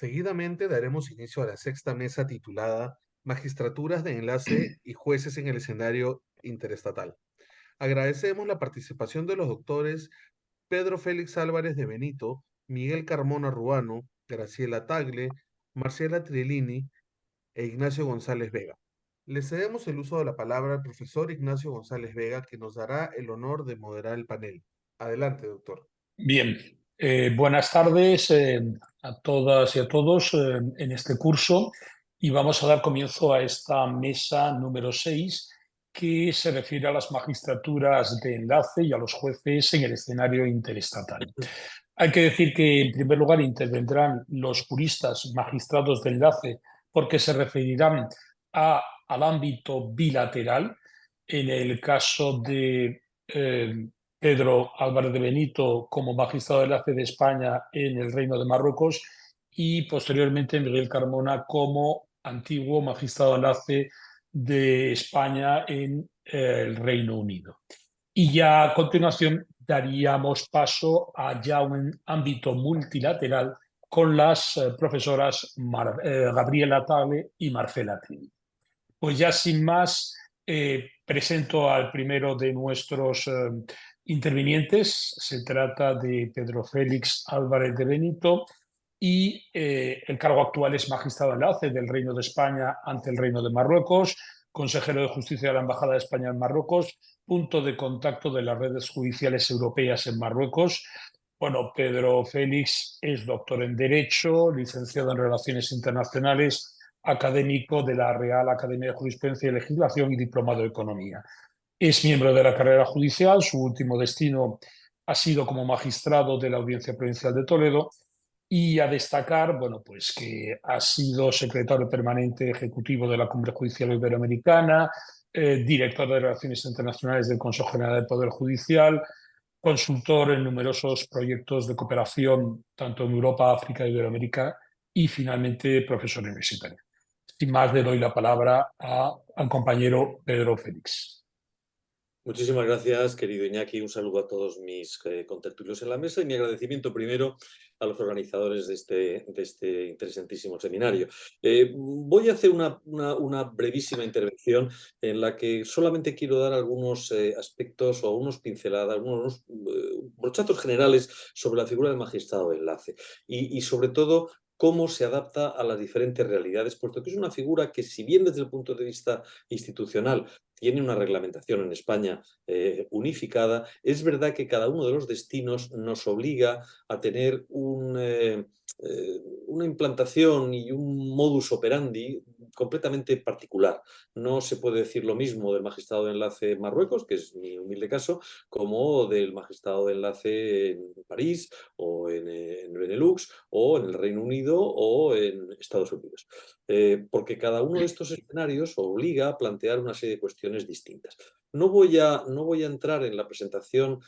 Seguidamente daremos inicio a la sexta mesa titulada Magistraturas de Enlace y Jueces en el Escenario Interestatal. Agradecemos la participación de los doctores Pedro Félix Álvarez de Benito, Miguel Carmona Ruano, Graciela Tagle, Marcela Trilini e Ignacio González Vega. Le cedemos el uso de la palabra al profesor Ignacio González Vega, que nos dará el honor de moderar el panel. Adelante, doctor. Bien, buenas tardes a todas y a todos en este curso y vamos a dar comienzo a esta mesa número 6 que se refiere a las magistraturas de enlace y a los jueces en el escenario interestatal. Hay que decir que en primer lugar intervendrán los juristas magistrados de enlace porque se referirán al ámbito bilateral en el caso de Pedro Álvarez de Benito como magistrado de enlace de España en el Reino de Marruecos y posteriormente Miguel Carmona como antiguo magistrado de enlace de España en el Reino Unido. Y ya a continuación daríamos paso a ya un ámbito multilateral con las profesoras Gabriela Tagle y Marcela Trini. Pues ya sin más, presento al primero de nuestros intervinientes. Se trata de Pedro Félix Álvarez de Benito y el cargo actual es magistrado enlace del Reino de España ante el Reino de Marruecos, consejero de Justicia de la Embajada de España en Marruecos, punto de contacto de las redes judiciales europeas en Marruecos. Bueno, Pedro Félix es doctor en Derecho, licenciado en Relaciones Internacionales, académico de la Real Academia de Jurisprudencia y Legislación y diplomado de Economía. Es miembro de la carrera judicial, su último destino ha sido como magistrado de la Audiencia Provincial de Toledo y a destacar, bueno, pues que ha sido secretario permanente ejecutivo de la Cumbre Judicial Iberoamericana, director de Relaciones Internacionales del Consejo General del Poder Judicial, consultor en numerosos proyectos de cooperación, tanto en Europa, África y Iberoamérica, y finalmente profesor universitario. Sin más, le doy la palabra al compañero Pedro Félix. Muchísimas gracias, querido Iñaki. Un saludo a todos mis contertulios en la mesa y mi agradecimiento primero a los organizadores de este interesantísimo seminario. Voy a hacer una brevísima intervención en la que solamente quiero dar algunos aspectos o unos pinceladas, unos brochazos generales sobre la figura del magistrado de enlace y sobre todo cómo se adapta a las diferentes realidades, puesto que es una figura que, si bien desde el punto de vista institucional tiene una reglamentación en España unificada, es verdad que cada uno de los destinos nos obliga a tener una implantación y un modus operandi completamente particular. No se puede decir lo mismo del magistrado de enlace en Marruecos, que es mi humilde caso, como del magistrado de enlace en París o en Benelux o en el Reino Unido o en Estados Unidos. Porque cada uno de estos escenarios obliga a plantear una serie de cuestiones distintas. No voy a entrar en la presentación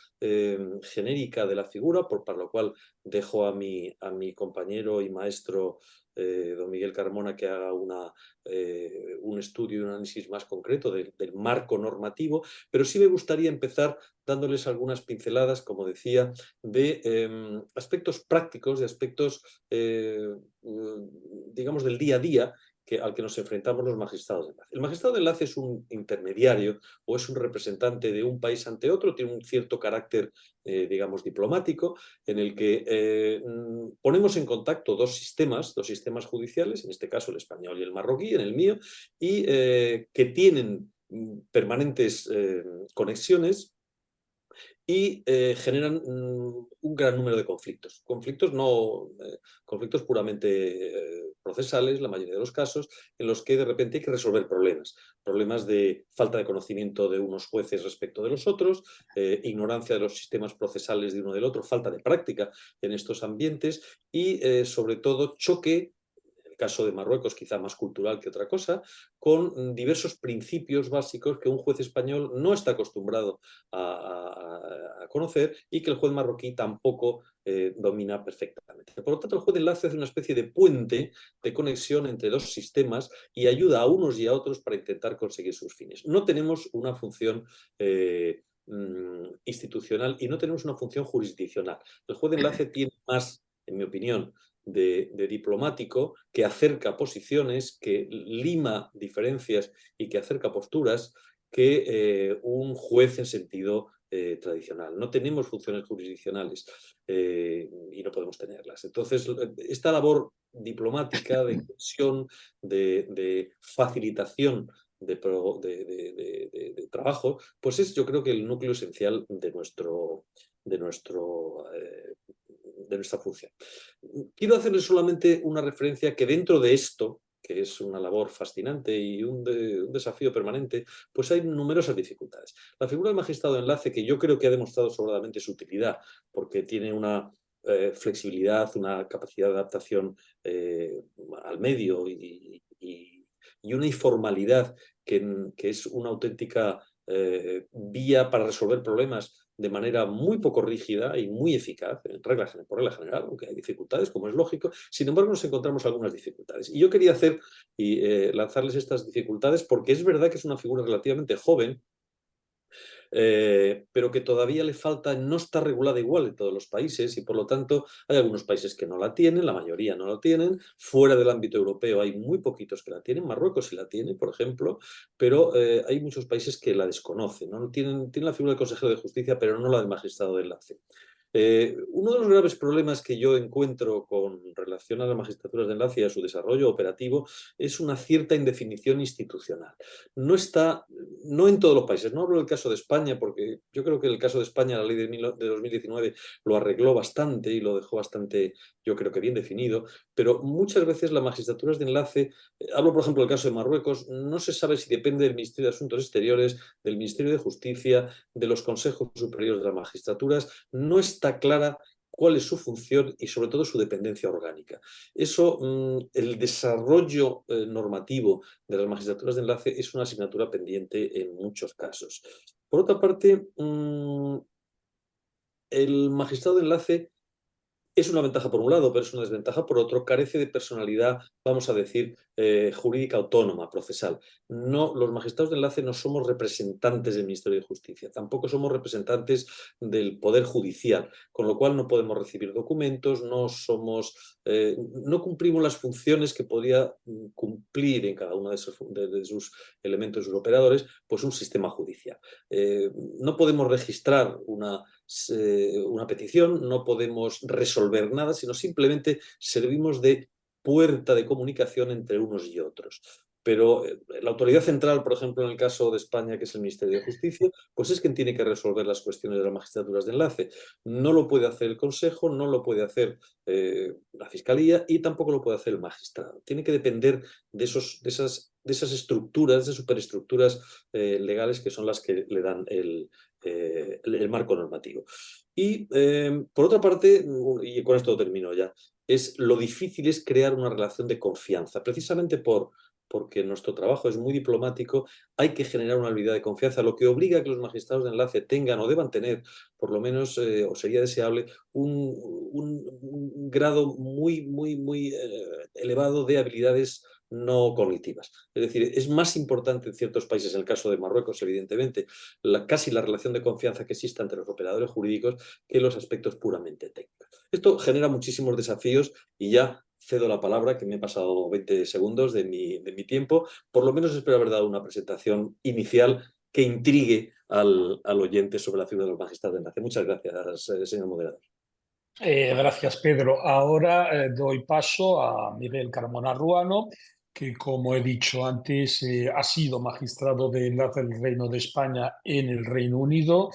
genérica de la figura, para lo cual dejo a mi compañero y maestro don Miguel Carmona que haga un estudio y un análisis más concreto del marco normativo, pero sí me gustaría empezar dándoles algunas pinceladas, como decía, de aspectos prácticos, de aspectos, digamos, del día a día al que nos enfrentamos los magistrados de enlace. El magistrado de enlace es un intermediario o es un representante de un país ante otro, tiene un cierto carácter, digamos, diplomático, en el que ponemos en contacto dos sistemas judiciales, en este caso el español y el marroquí, en el mío, y que tienen permanentes conexiones y generan un gran número de conflictos. Conflictos puramente procesales, la mayoría de los casos, en los que de repente hay que resolver problemas de falta de conocimiento de unos jueces respecto de los otros, ignorancia de los sistemas procesales de uno del otro, falta de práctica en estos ambientes y, sobre todo, choque, en el caso de Marruecos quizá más cultural que otra cosa, con diversos principios básicos que un juez español no está acostumbrado a conocer y que el juez marroquí tampoco domina perfectamente. Por lo tanto, el juez de enlace hace una especie de puente de conexión entre dos sistemas y ayuda a unos y a otros para intentar conseguir sus fines. No tenemos una función institucional y no tenemos una función jurisdiccional. El juez de enlace tiene más en mi opinión, de diplomático, que acerca posiciones, que lima diferencias y que acerca posturas, que un juez en sentido tradicional. No tenemos funciones jurisdiccionales y no podemos tenerlas. Entonces, esta labor diplomática de cohesión, de facilitación de trabajo, pues es, yo creo, que el núcleo esencial de nuestra función. Quiero hacerles solamente una referencia que dentro de esto, que es una labor fascinante y un desafío permanente, pues hay numerosas dificultades. La figura del magistrado de enlace, que yo creo que ha demostrado sobradamente su utilidad, porque tiene una flexibilidad, una capacidad de adaptación al medio y una informalidad que es una auténtica vía para resolver problemas de manera muy poco rígida y muy eficaz, por regla general, aunque hay dificultades, como es lógico. Sin embargo, nos encontramos algunas dificultades. Y yo quería lanzarles estas dificultades porque es verdad que es una figura relativamente joven, pero que todavía le falta, no está regulada igual en todos los países y por lo tanto hay algunos países que no la tienen, la mayoría no la tienen, fuera del ámbito europeo hay muy poquitos que la tienen, Marruecos sí la tiene, por ejemplo, pero hay muchos países que la desconocen, ¿no? Tienen la figura del consejero de justicia, pero no la del magistrado de enlace. Uno de los graves problemas que yo encuentro con relación a las magistraturas de enlace y a su desarrollo operativo es una cierta indefinición institucional. No en todos los países, no hablo del caso de España, porque yo creo que en el caso de España la ley de 2019 lo arregló bastante y lo dejó bastante, yo creo que bien definido, pero muchas veces las magistraturas de enlace, hablo por ejemplo del caso de Marruecos, no se sabe si depende del Ministerio de Asuntos Exteriores, del Ministerio de Justicia, de los consejos superiores de las magistraturas, no está clara cuál es su función y sobre todo su dependencia orgánica. Eso, el desarrollo normativo de las magistraturas de enlace es una asignatura pendiente en muchos casos. Por otra parte, el magistrado de enlace es una ventaja por un lado, pero es una desventaja por otro. Carece de personalidad, vamos a decir, jurídica autónoma, procesal. No, los magistrados de enlace no somos representantes del Ministerio de Justicia, tampoco somos representantes del Poder Judicial, con lo cual no podemos recibir documentos, no cumplimos las funciones que podría cumplir en cada uno de sus elementos, sus operadores, pues un sistema judicial. No podemos registrar una petición, no podemos resolver nada, sino simplemente servimos de puerta de comunicación entre unos y otros. Pero la autoridad central, por ejemplo, en el caso de España, que es el Ministerio de Justicia, pues es quien tiene que resolver las cuestiones de las magistraturas de enlace. No lo puede hacer el Consejo, no lo puede hacer la Fiscalía y tampoco lo puede hacer el magistrado. Tiene que depender de esas estructuras, de superestructuras legales que son las que le dan el marco normativo. Y por otra parte, y con esto termino ya, lo difícil es crear una relación de confianza, precisamente porque nuestro trabajo es muy diplomático, hay que generar una habilidad de confianza, lo que obliga a que los magistrados de enlace tengan o deban tener, por lo menos, o sería deseable, un grado muy, muy, muy elevado de habilidades no cognitivas. Es decir, es más importante en ciertos países, en el caso de Marruecos, evidentemente, casi la relación de confianza que exista entre los operadores jurídicos que los aspectos puramente técnicos. Esto genera muchísimos desafíos y ya cedo la palabra, que me he pasado 20 segundos de mi tiempo. Por lo menos espero haber dado una presentación inicial que intrigue al oyente sobre la figura de los magistrados de enlace. Muchas gracias, señor moderador. Gracias, Pedro. Ahora doy paso a Miguel Carmona Ruano, que, como he dicho antes, ha sido magistrado de enlace del Reino de España en el Reino Unido.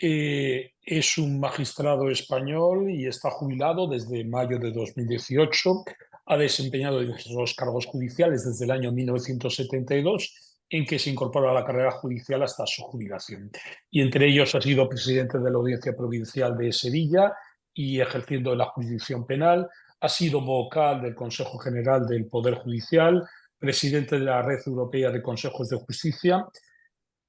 Es un magistrado español y está jubilado desde mayo de 2018. Ha desempeñado diversos cargos judiciales desde el año 1972, en que se incorporó a la carrera judicial hasta su jubilación. Y entre ellos ha sido presidente de la Audiencia Provincial de Sevilla y ejerciendo la jurisdicción penal. Ha sido vocal del Consejo General del Poder Judicial, presidente de la Red Europea de Consejos de Justicia.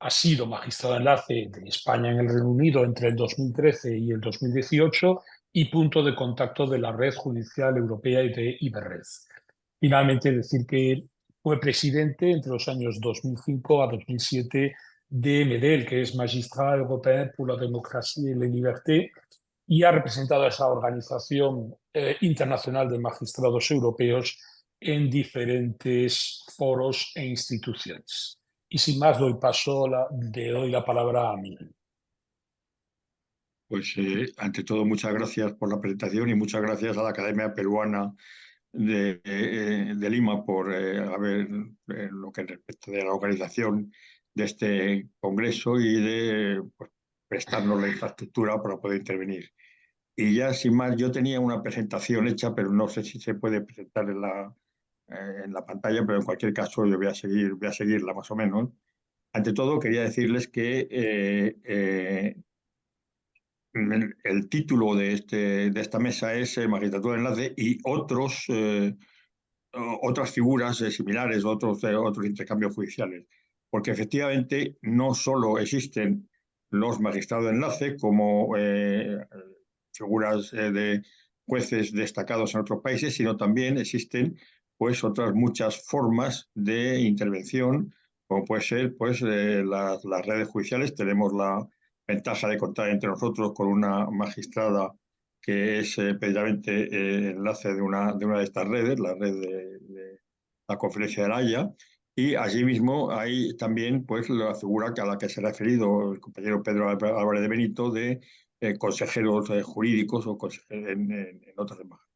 Ha sido magistrado de enlace de España en el Reino Unido entre el 2013 y el 2018 y punto de contacto de la Red Judicial Europea y de Iberred. Finalmente, decir que fue presidente entre los años 2005 a 2007 de MEDEL, que es Magistrat Européen pour la Démocratie et la Liberté, y ha representado a esa organización Internacional de Magistrados Europeos en diferentes foros e instituciones. Y sin más, le doy la palabra a Miguel. Pues ante todo, muchas gracias por la presentación y muchas gracias a la Academia Peruana de Lima por lo que respecta de la organización de este congreso y de pues, prestarnos la infraestructura para poder intervenir. Y ya sin más, yo tenía una presentación hecha, pero no sé si se puede presentar en la pantalla, pero en cualquier caso yo voy a seguirla más o menos. Ante todo, quería decirles que el título de esta mesa es Magistratura de Enlace y otras figuras similares, otros intercambios judiciales. Porque efectivamente no solo existen los magistrados de enlace como figuras de jueces destacados en otros países, sino también existen pues otras muchas formas de intervención, como puede ser pues las redes judiciales. Tenemos la ventaja de contar entre nosotros con una magistrada que es precisamente enlace de una de estas redes, la red de la Conferencia de la Haya, y asimismo hay también pues, la figura a la que se ha referido el compañero Pedro Álvarez de Benito de consejeros jurídicos o en otras embajadas.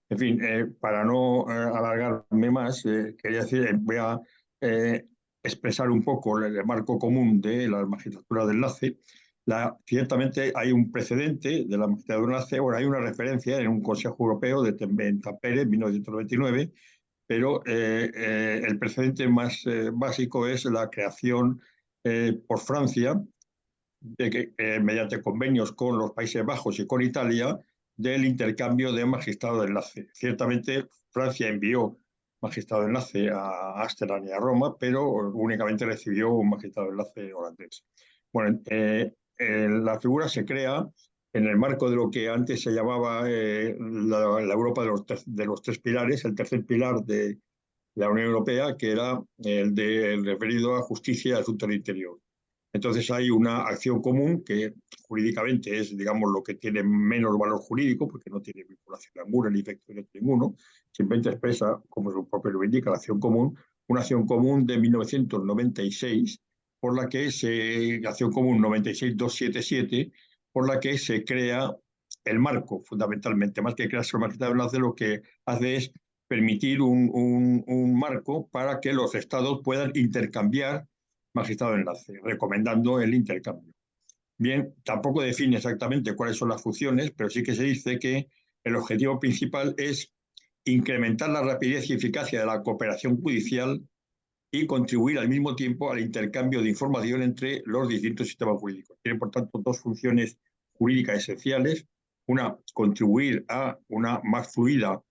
En fin, para no alargarme más, quería decir, voy a expresar un poco el marco común de la magistratura de enlace. Ciertamente hay un precedente de la magistratura de enlace, ahora hay una referencia en un Consejo Europeo en Tampere, en 1929, pero el precedente más básico es la creación por Francia, mediante convenios con los Países Bajos y con Italia, del intercambio de magistrado de enlace. Ciertamente, Francia envió magistrado de enlace a Ámsterdam y a Roma, pero únicamente recibió un magistrado de enlace holandés. Bueno, la figura se crea en el marco de lo que antes se llamaba la Europa de los tres pilares, el tercer pilar de la Unión Europea, que era el referido a justicia y asuntos del interior. Entonces hay una acción común que jurídicamente es, digamos, lo que tiene menos valor jurídico, porque no tiene vinculación alguna ni efecto ninguno, simplemente expresa, como su propio lo indica, la acción común, una acción común de 1996, por la que acción común 96277, por la que se crea el marco, fundamentalmente, más que crearse el magistrado de enlace, lo que hace es permitir un marco para que los estados puedan intercambiar magistrado de enlace, recomendando el intercambio. Bien, tampoco define exactamente cuáles son las funciones, pero sí que se dice que el objetivo principal es incrementar la rapidez y eficacia de la cooperación judicial y contribuir al mismo tiempo al intercambio de información entre los distintos sistemas jurídicos. Tiene, por tanto, dos funciones jurídicas esenciales. Una, contribuir a una más fluida,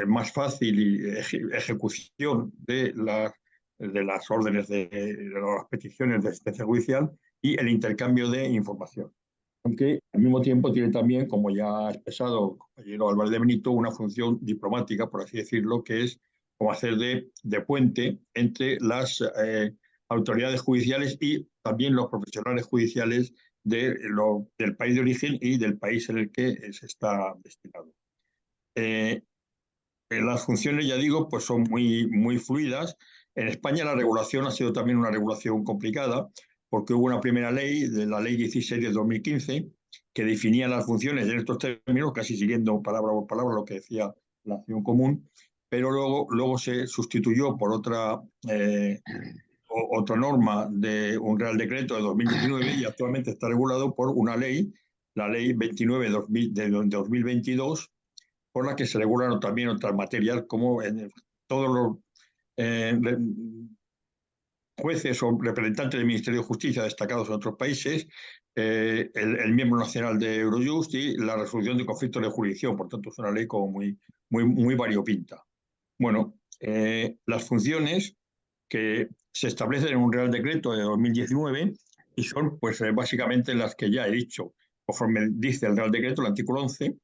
más fácil ejecución de las órdenes de las peticiones de asistencia judicial y el intercambio de información. Aunque al mismo tiempo tiene también, como ya ha expresado el compañero Álvarez de Benito, una función diplomática, por así decirlo, que es como hacer de puente entre las autoridades judiciales y también los profesionales judiciales del país de origen y del país en el que se está destinado. Las funciones, ya digo, pues son muy fluidas. En España la regulación ha sido también una regulación complicada, porque hubo una primera ley, la Ley 16 de 2015, que definía las funciones en estos términos, casi siguiendo palabra por palabra lo que decía la acción común, pero luego se sustituyó por otra norma de un Real Decreto de 2019 y actualmente está regulado por una ley, la Ley 29 de 2022, por la que se regulan también otras materias, como todos los jueces o representantes del Ministerio de Justicia destacados en otros países, el miembro nacional de Eurojust y la resolución de conflictos de jurisdicción. Por tanto, es una ley como muy variopinta. Bueno, las funciones que se establecen en un Real Decreto de 2019 y son pues básicamente las que ya he dicho. Conforme dice el Real Decreto, el artículo 11,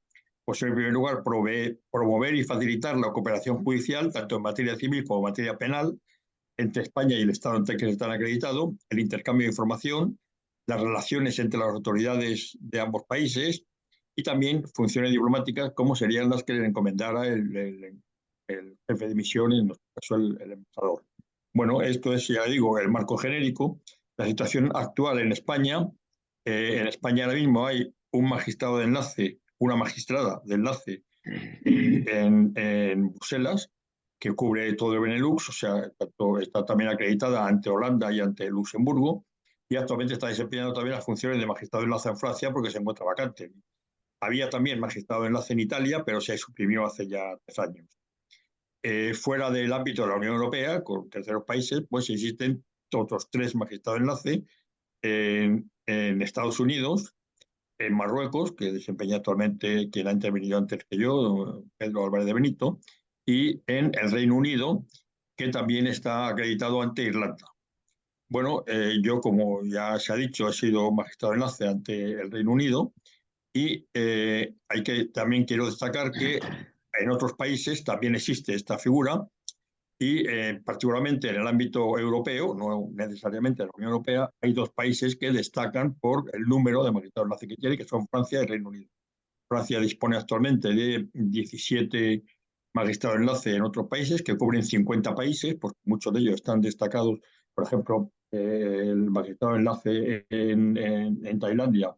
pues en primer lugar promover y facilitar la cooperación judicial, tanto en materia civil como en materia penal, entre España y el Estado ante el que están acreditados, el intercambio de información, las relaciones entre las autoridades de ambos países, y también funciones diplomáticas como serían las que le encomendara el jefe de misión, en nuestro caso el embajador. Bueno, esto es, ya digo, el marco genérico. La situación actual en España ahora mismo hay un magistrado de enlace, una magistrada de enlace en Bruselas, que cubre todo el Benelux, o sea, está también acreditada ante Holanda y ante Luxemburgo, y actualmente está desempeñando también las funciones de magistrado de enlace en Francia porque se encuentra vacante. Había también magistrado de enlace en Italia, pero se suprimió hace ya 3 años. Fuera del ámbito de la Unión Europea, con terceros países, pues existen otros 3 magistrados de enlace en Estados Unidos, en Marruecos, que desempeña actualmente quien ha intervenido antes que yo, Pedro Álvarez de Benito, y en el Reino Unido, que también está acreditado ante Irlanda. Bueno, yo, como ya se ha dicho, he sido magistrado de enlace ante el Reino Unido y también quiero destacar que en otros países también existe esta figura y particularmente en el ámbito europeo, no necesariamente en la Unión Europea, hay 2 países que destacan por el número de magistrados de enlace que tiene, que son Francia y Reino Unido. Francia dispone actualmente de 17 magistrados de enlace en otros países que cubren 50 países, porque muchos de ellos están destacados. Por ejemplo, el magistrado de enlace en Tailandia,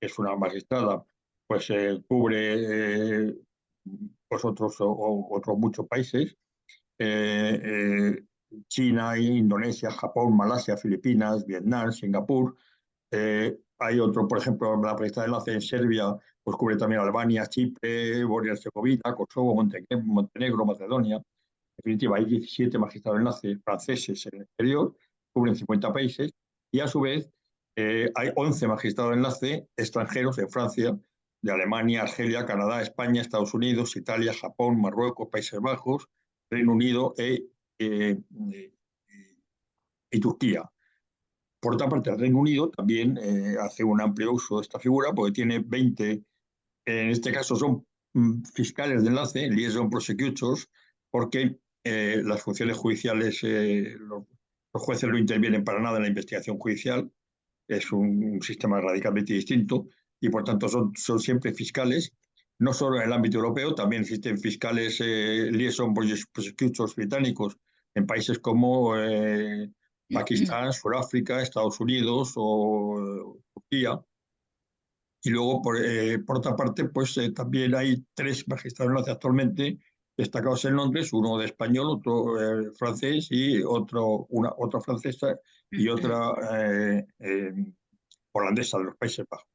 que es una magistrada, pues cubre pues otros muchos países. eh, eh, China, Indonesia, Japón, Malasia, Filipinas, Vietnam, Singapur. Hay otro, por ejemplo, la magistrada de enlace en Serbia, pues cubre también Albania, Chipre, Bosnia-Herzegovina, Kosovo, Montenegro, Macedonia. En definitiva, hay 17 magistrados de enlace franceses en el exterior, cubren 50 países, y a su vez hay 11 magistrados de enlace extranjeros en Francia, de Alemania, Argelia, Canadá, España, Estados Unidos, Italia, Japón, Marruecos, Países Bajos, Reino Unido eh, y Turquía. Por otra parte, el Reino Unido también hace un amplio uso de esta figura porque tiene 20, en este caso son fiscales de enlace, liaison prosecutors, porque las funciones judiciales, los jueces no intervienen para nada en la investigación judicial, es un sistema radicalmente distinto y por tanto son siempre fiscales, no solo en el ámbito europeo, también existen fiscales liaison prosecutors británicos en países como Pakistán, Sudáfrica, Estados Unidos o Turquía. Y luego, por otra parte, pues también hay 3 magistrados de enlace actualmente destacados en Londres, uno de español, otro francés y otra francesa y otra holandesa de los Países Bajos.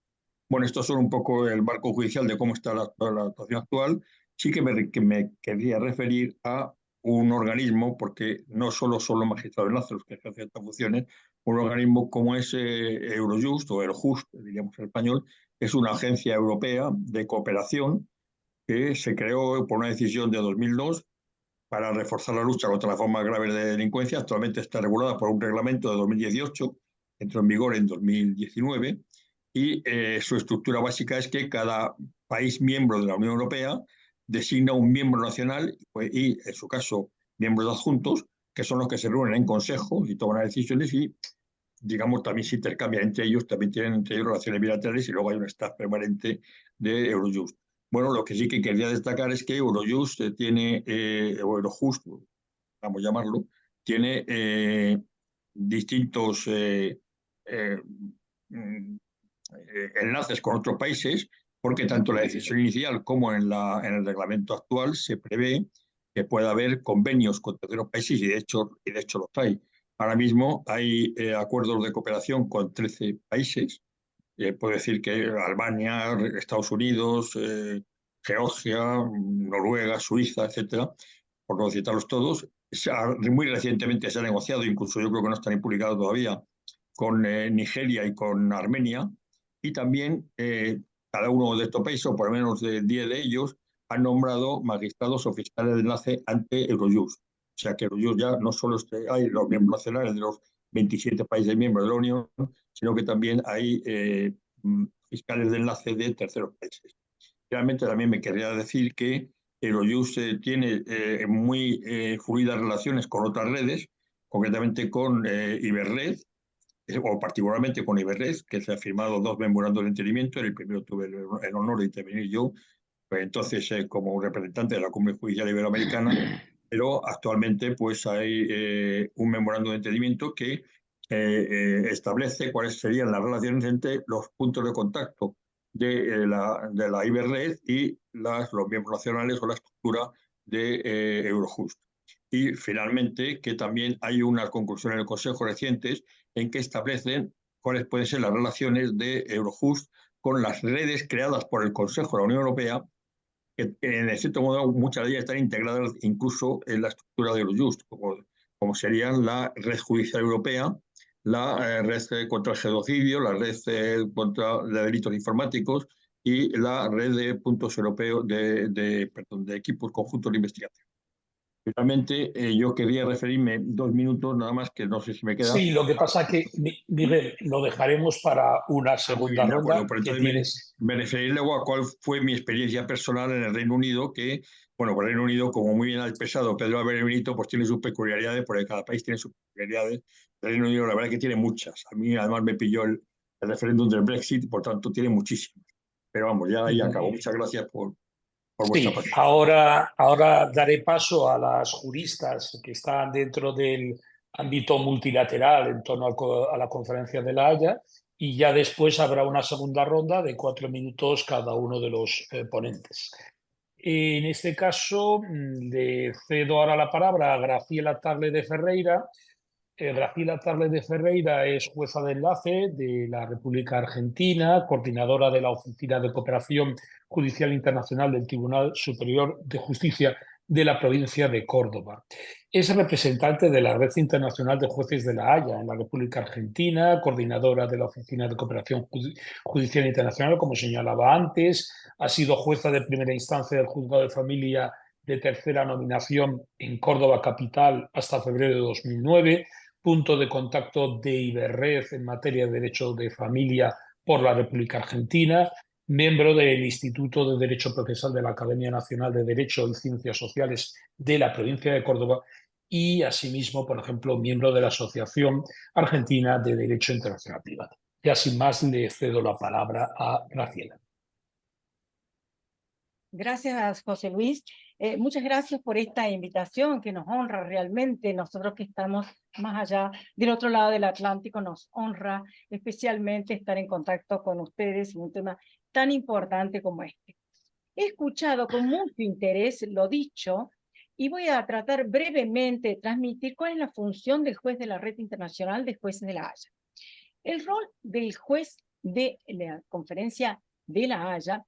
Bueno, estos son un poco el marco judicial de cómo está la actuación actual. Sí que me quería referir a un organismo, porque no solo son los magistrados de enlace los que ejercen estas funciones, un organismo como es Eurojust o Eurojust, diríamos en español, es una agencia europea de cooperación que se creó por una decisión de 2002 para reforzar la lucha contra las formas graves de delincuencia. Actualmente está regulada por un reglamento de 2018, entró en vigor en 2019, y su estructura básica es que cada país miembro de la Unión Europea designa un miembro nacional y, en su caso, miembros adjuntos, que son los que se reúnen en consejo y toman las decisiones y, digamos, también se intercambian entre ellos, también tienen entre ellos relaciones bilaterales y luego hay un staff permanente de Eurojust. Bueno, lo que sí que quería destacar es que Eurojust tiene, o Eurojust, vamos a llamarlo, tiene distintos enlaces con otros países, porque tanto en la decisión inicial como en el reglamento actual se prevé que pueda haber convenios con terceros países y de hecho los hay. Ahora mismo hay acuerdos de cooperación con 13 países. Puedo decir que Albania, Estados Unidos, Georgia, Noruega, Suiza, etcétera, por no citarlos todos. Muy recientemente se ha negociado, incluso yo creo que no están publicados todavía, con Nigeria y con Armenia. Y también cada uno de estos países, o por lo menos 10 de ellos, han nombrado magistrados o fiscales de enlace ante Eurojust. O sea que Eurojust ya no solo hay los miembros nacionales de los 27 países miembros de la Unión, sino que también hay fiscales de enlace de terceros países. Realmente también me quería decir que Eurojust tiene muy fluidas relaciones con otras redes, concretamente con Iberred, o particularmente con Iberred, que se han firmado 2 memorandos de entendimiento. En el primero tuve el honor de intervenir yo, pues entonces como representante de la Cumbre Judicial Iberoamericana, pero actualmente pues hay un memorando de entendimiento que establece cuáles serían las relaciones entre los puntos de contacto de la Iberred y los miembros nacionales o la estructura de Eurojust. Y finalmente que también hay unas conclusiones del Consejo recientes en que establecen cuáles pueden ser las relaciones de Eurojust con las redes creadas por el Consejo de la Unión Europea, que en cierto modo muchas de ellas están integradas incluso en la estructura de Eurojust, como serían la Red Judicial Europea, la Red contra el Genocidio, la Red contra Delitos Informáticos y la Red de Puntos Europeos de Equipos Conjuntos de Investigación. Finalmente, yo quería referirme 2 minutos nada más, que no sé si me queda. Sí, lo que pasa que, Miguel, lo dejaremos para una Muy segunda bien, de acuerdo. ronda Pero que entonces tienes. me referiré luego a cuál fue mi experiencia personal en el Reino Unido, que, bueno, el Reino Unido, como muy bien ha expresado Pedro Álvarez Benito, pues tiene sus peculiaridades, porque cada país tiene sus peculiaridades. El Reino Unido, la verdad, que tiene muchas. A mí, además, me pilló el referéndum del Brexit, por tanto, tiene muchísimas. Pero vamos, ya ahí acabo. Muchas gracias por vuestra Sí, participación. ahora daré paso a las juristas que están dentro del ámbito multilateral en torno a la Conferencia de La Haya, y ya después habrá una segunda ronda de 4 minutos cada uno de los ponentes. En este caso, le cedo ahora la palabra a Graciela Tagle de Ferreira. Graciela Tagle de Ferreira es jueza de enlace de la República Argentina, coordinadora de la Oficina de Cooperación Judicial Internacional del Tribunal Superior de Justicia de la provincia de Córdoba. Es representante de la Red Internacional de Jueces de La Haya en la República Argentina, coordinadora de la Oficina de Cooperación Judicial Internacional, como señalaba antes. Ha sido jueza de primera instancia del Juzgado de Familia de tercera nominación en Córdoba capital hasta febrero de 2009, punto de contacto de Iberred en materia de derecho de familia por la República Argentina, miembro del Instituto de Derecho Procesal de la Academia Nacional de Derecho y Ciencias Sociales de la provincia de Córdoba y, asimismo, por ejemplo, miembro de la Asociación Argentina de Derecho Internacional Privado. Ya sin más, le cedo la palabra a Graciela. Gracias, José Luis. Muchas gracias por esta invitación que nos honra realmente. Nosotros que estamos más allá del otro lado del Atlántico, nos honra especialmente estar en contacto con ustedes en un tema tan importante como este. He escuchado con mucho interés lo dicho y voy a tratar brevemente de transmitir cuál es la función del juez de la Red Internacional de Jueces de La Haya. El rol del juez de la Conferencia de La Haya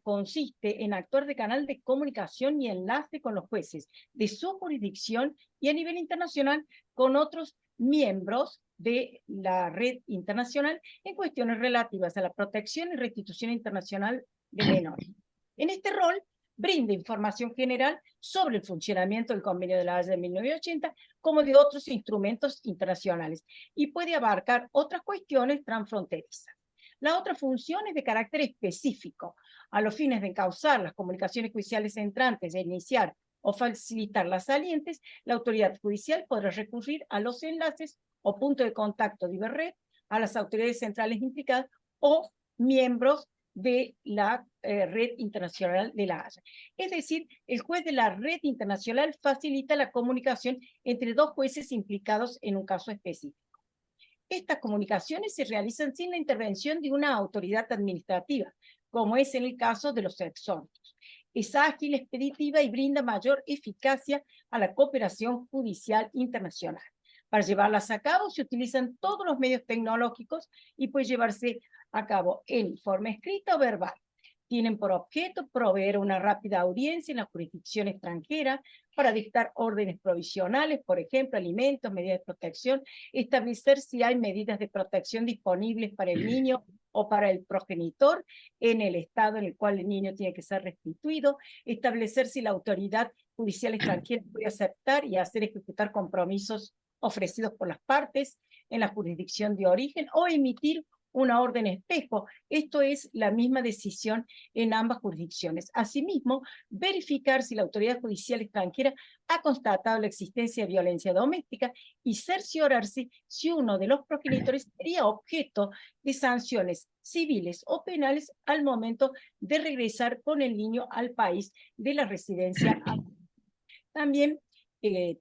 consiste en actuar de canal de comunicación y enlace con los jueces de su jurisdicción y a nivel internacional con otros miembros de la red internacional en cuestiones relativas a la protección y restitución internacional de menores. En este rol brinda información general sobre el funcionamiento del Convenio de La Haya de 1980 como de otros instrumentos internacionales y puede abarcar otras cuestiones transfronterizas. La otra función es de carácter específico, a los fines de encauzar las comunicaciones judiciales entrantes e iniciar o facilitar las salientes. La autoridad judicial podrá recurrir a los enlaces o puntos de contacto de Iberred, a las autoridades centrales implicadas o miembros de la Red Internacional de La Haya. Es decir, el juez de la Red Internacional facilita la comunicación entre dos jueces implicados en un caso específico. Estas comunicaciones se realizan sin la intervención de una autoridad administrativa, como es en el caso de los exhortos. Es ágil, expeditiva y brinda mayor eficacia a la cooperación judicial internacional. Para llevarlas a cabo se utilizan todos los medios tecnológicos y puede llevarse a cabo en forma escrita o verbal. Tienen por objeto proveer una rápida audiencia en la jurisdicción extranjera para dictar órdenes provisionales, por ejemplo, alimentos, medidas de protección, establecer si hay medidas de protección disponibles para el niño o para el progenitor en el estado en el cual el niño tiene que ser restituido, establecer si la autoridad judicial extranjera puede aceptar y hacer ejecutar compromisos ofrecidos por las partes en la jurisdicción de origen o emitir una orden espejo. Esto es la misma decisión en ambas jurisdicciones. Asimismo, verificar si la autoridad judicial extranjera ha constatado la existencia de violencia doméstica y cerciorarse si uno de los progenitores sería objeto de sanciones civiles o penales al momento de regresar con el niño al país de la residencia. También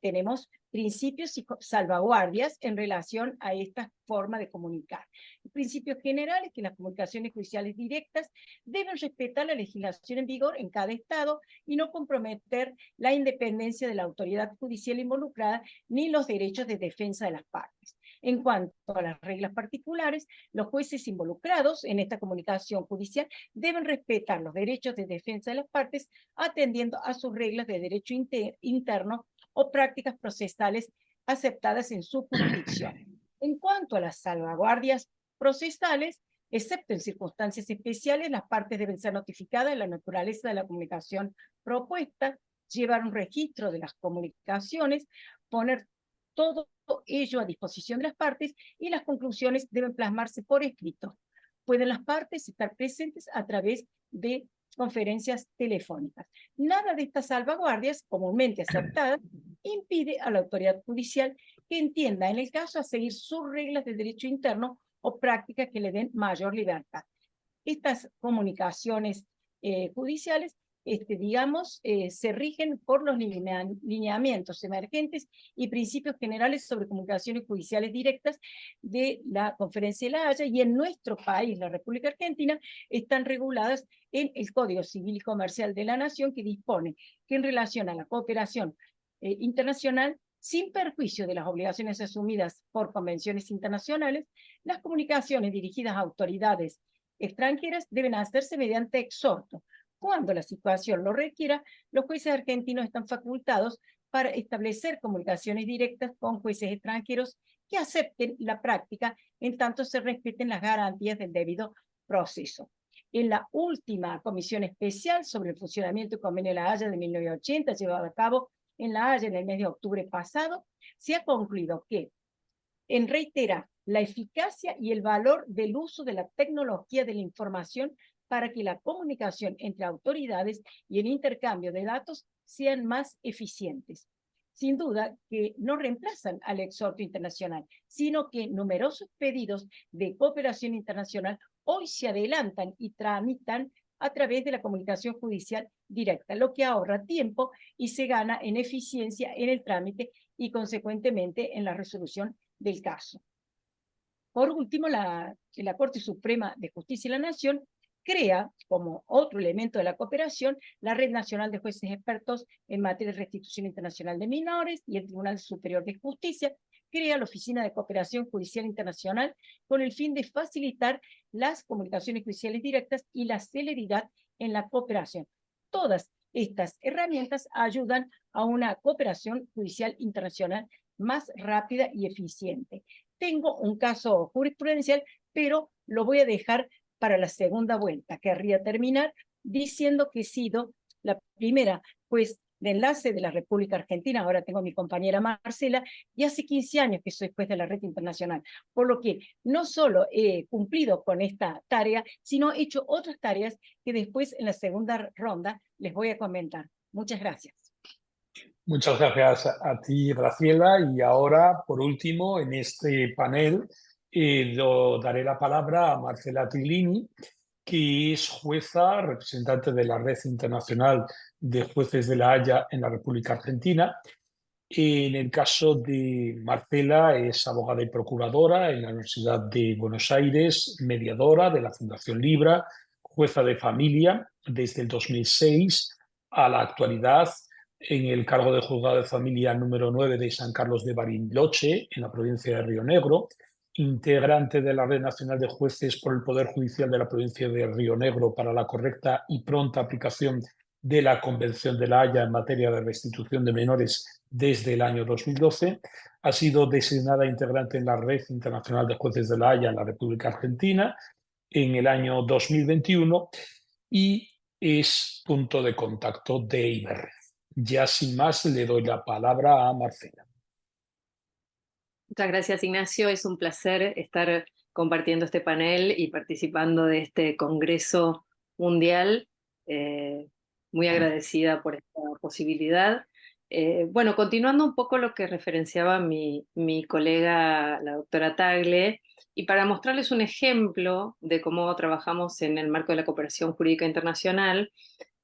tenemos principios y salvaguardias en relación a esta forma de comunicar. El principio general es que las comunicaciones judiciales directas deben respetar la legislación en vigor en cada estado y no comprometer la independencia de la autoridad judicial involucrada ni los derechos de defensa de las partes. En cuanto a las reglas particulares, los jueces involucrados en esta comunicación judicial deben respetar los derechos de defensa de las partes atendiendo a sus reglas de derecho interno o prácticas procesales aceptadas en su jurisdicción. En cuanto a las salvaguardias procesales, excepto en circunstancias especiales, las partes deben ser notificadas de la naturaleza de la comunicación propuesta, llevar un registro de las comunicaciones, poner todo ello a disposición de las partes y las conclusiones deben plasmarse por escrito. Pueden las partes estar presentes a través de conferencias telefónicas. Nada de estas salvaguardias, comúnmente aceptadas, impide a la autoridad judicial que entienda en el caso a seguir sus reglas de derecho interno o prácticas que le den mayor libertad. Estas comunicaciones judiciales se rigen por los lineamientos emergentes y principios generales sobre comunicaciones judiciales directas de la Conferencia de La Haya, y en nuestro país, la República Argentina, están reguladas en el Código Civil y Comercial de la Nación, que dispone que en relación a la cooperación internacional, sin perjuicio de las obligaciones asumidas por convenciones internacionales, las comunicaciones dirigidas a autoridades extranjeras deben hacerse mediante exhorto. Cuando la situación lo requiera, los jueces argentinos están facultados para establecer comunicaciones directas con jueces extranjeros que acepten la práctica en tanto se respeten las garantías del debido proceso. En la última comisión especial sobre el funcionamiento del Convenio de La Haya de 1980, llevada a cabo en La Haya en el mes de octubre pasado, se ha concluido que en reiterar la eficacia y el valor del uso de la tecnología de la información para que la comunicación entre autoridades y el intercambio de datos sean más eficientes. Sin duda que no reemplazan al exhorto internacional, sino que numerosos pedidos de cooperación internacional hoy se adelantan y tramitan a través de la comunicación judicial directa, lo que ahorra tiempo y se gana en eficiencia en el trámite y consecuentemente en la resolución del caso. Por último, la Corte Suprema de Justicia de la Nación crea, como otro elemento de la cooperación, la Red Nacional de Jueces Expertos en Materia de Restitución Internacional de Menores, y el Tribunal Superior de Justicia crea la Oficina de Cooperación Judicial Internacional con el fin de facilitar las comunicaciones judiciales directas y la celeridad en la cooperación. Todas estas herramientas ayudan a una cooperación judicial internacional más rápida y eficiente. Tengo un caso jurisprudencial, pero lo voy a dejar para la segunda vuelta. Querría terminar diciendo que he sido la primera juez de enlace de la República Argentina, ahora tengo a mi compañera Marcela, y hace 15 años que soy juez de la Red Internacional, por lo que no solo he cumplido con esta tarea, sino he hecho otras tareas que después en la segunda ronda les voy a comentar. Muchas gracias. Muchas gracias a ti, Graciela. Y ahora, por último, en este panel, daré la palabra a Marcela Tiglini, que es jueza, representante de la Red Internacional de Jueces de La Haya en la República Argentina. En el caso de Marcela, es abogada y procuradora en la Universidad de Buenos Aires, mediadora de la Fundación Libra, jueza de familia desde el 2006 a la actualidad, en el cargo de juzgado de familia número 9 de San Carlos de Bariloche, en la provincia de Río Negro, integrante de la Red Nacional de Jueces por el Poder Judicial de la provincia de Río Negro para la correcta y pronta aplicación de la Convención de La Haya en materia de restitución de menores desde el año 2012. Ha sido designada integrante en la Red Internacional de Jueces de La Haya en la República Argentina en el año 2021 y es punto de contacto de IBER. Ya sin más, le doy la palabra a Marcela. Muchas gracias, Ignacio. Es un placer estar compartiendo este panel y participando de este Congreso Mundial. Muy agradecida por esta posibilidad. Bueno, continuando un poco lo que referenciaba mi colega, la doctora Tagle, y para mostrarles un ejemplo de cómo trabajamos en el marco de la cooperación jurídica internacional,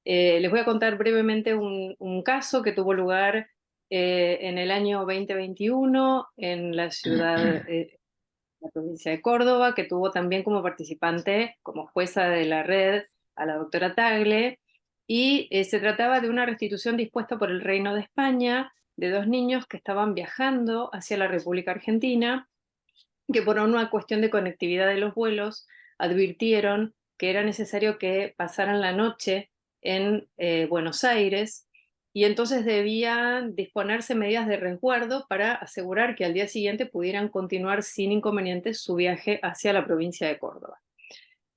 les voy a contar brevemente un caso que tuvo lugar en el año 2021 en la ciudad, la provincia de Córdoba, que tuvo también como participante, como jueza de la red, a la doctora Tagle, y se trataba de una restitución dispuesta por el Reino de España de 2 niños que estaban viajando hacia la República Argentina, que por una cuestión de conectividad de los vuelos advirtieron que era necesario que pasaran la noche en Buenos Aires, y entonces debían disponerse medidas de resguardo para asegurar que al día siguiente pudieran continuar sin inconvenientes su viaje hacia la provincia de Córdoba.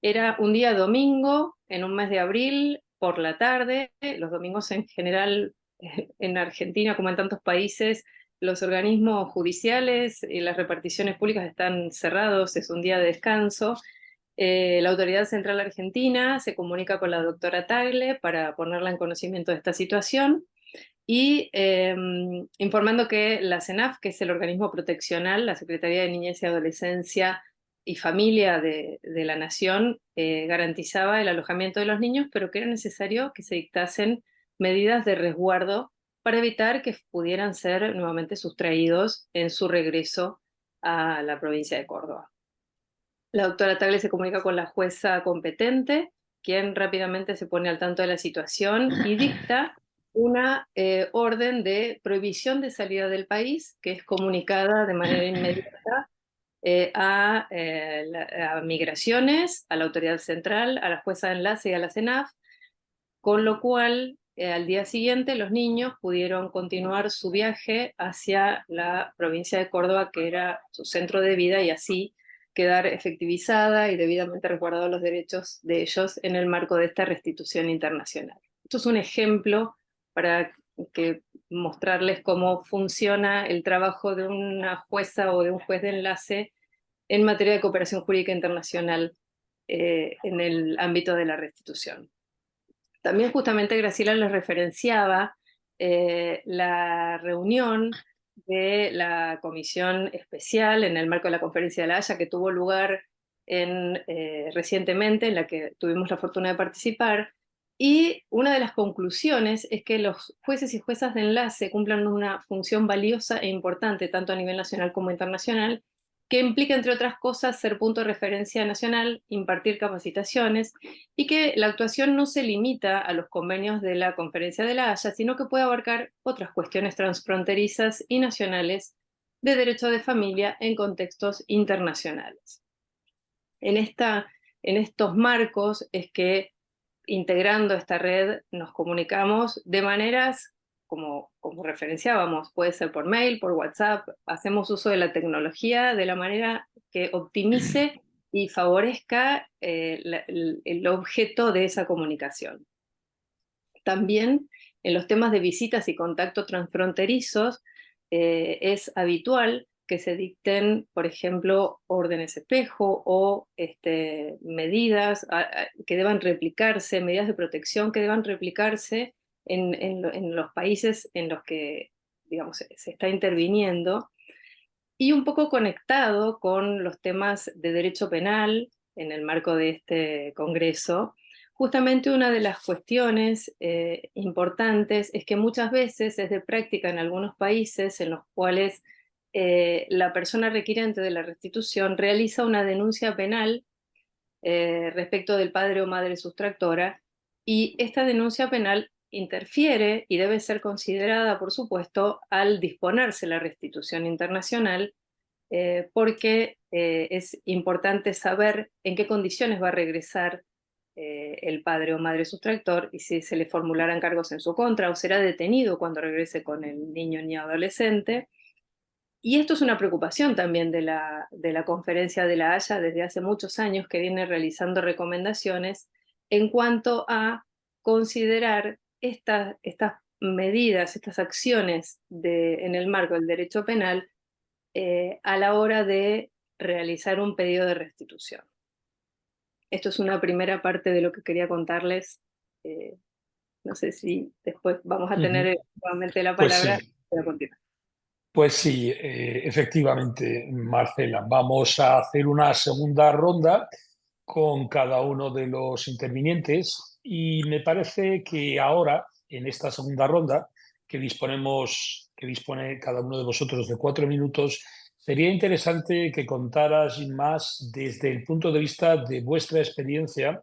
Era un día domingo, en un mes de abril, por la tarde. Los domingos en general en Argentina, como en tantos países, los organismos judiciales y las reparticiones públicas están cerrados, es un día de descanso. La Autoridad Central Argentina se comunica con la doctora Tagle para ponerla en conocimiento de esta situación y informando que la CENAF, que es el organismo proteccional, la Secretaría de Niñez y Adolescencia y Familia de la Nación, garantizaba el alojamiento de los niños, pero que era necesario que se dictasen medidas de resguardo para evitar que pudieran ser nuevamente sustraídos en su regreso a la provincia de Córdoba. La doctora Tagle se comunica con la jueza competente, quien rápidamente se pone al tanto de la situación y dicta una orden de prohibición de salida del país, que es comunicada de manera inmediata a Migraciones, a la Autoridad Central, a la jueza de enlace y a la CENAF, con lo cual al día siguiente los niños pudieron continuar su viaje hacia la provincia de Córdoba, que era su centro de vida, y así quedar efectivizada y debidamente resguardados los derechos de ellos en el marco de esta restitución internacional. Esto es un ejemplo para mostrarles cómo funciona el trabajo de una jueza o de un juez de enlace en materia de cooperación jurídica internacional en el ámbito de la restitución. También justamente Graciela les referenciaba la reunión de la comisión especial en el marco de la Conferencia de La Haya, que tuvo lugar recientemente, en la que tuvimos la fortuna de participar, y una de las conclusiones es que los jueces y juezas de enlace cumplan una función valiosa e importante, tanto a nivel nacional como internacional, que implica, entre otras cosas, ser punto de referencia nacional, impartir capacitaciones, y que la actuación no se limita a los convenios de la Conferencia de La Haya, sino que puede abarcar otras cuestiones transfronterizas y nacionales de derecho de familia en contextos internacionales. En estos marcos es que, integrando esta red, nos comunicamos de maneras como referenciábamos, puede ser por mail, por WhatsApp, hacemos uso de la tecnología de la manera que optimice y favorezca el objeto de esa comunicación. También en los temas de visitas y contacto transfronterizos es habitual que se dicten, por ejemplo, órdenes espejo o medidas que deban replicarse, medidas de protección que deban replicarse en los países en los que, digamos, se está interviniendo, y un poco conectado con los temas de derecho penal en el marco de este congreso. Justamente una de las cuestiones importantes es que muchas veces es de práctica en algunos países en los cuales la persona requirente de la restitución realiza una denuncia penal respecto del padre o madre sustractora, y esta denuncia penal interfiere y debe ser considerada, por supuesto, al disponerse la restitución internacional, porque es importante saber en qué condiciones va a regresar el padre o madre sustractor y si se le formularán cargos en su contra o será detenido cuando regrese con el niño ni adolescente. Y esto es una preocupación también de la Conferencia de La Haya desde hace muchos años, que viene realizando recomendaciones en cuanto a considerar estas medidas, estas acciones en el marco del derecho penal a la hora de realizar un pedido de restitución. Esto es una primera parte de lo que quería contarles. No sé si después vamos a tener nuevamente la Pues palabra. sí. Voy a continuar. Pues sí, efectivamente, Marcela, vamos a hacer una segunda ronda con cada uno de los intervinientes y me parece que ahora, en esta segunda ronda, que dispone cada uno de vosotros de 4 minutos, sería interesante que contaras más desde el punto de vista de vuestra experiencia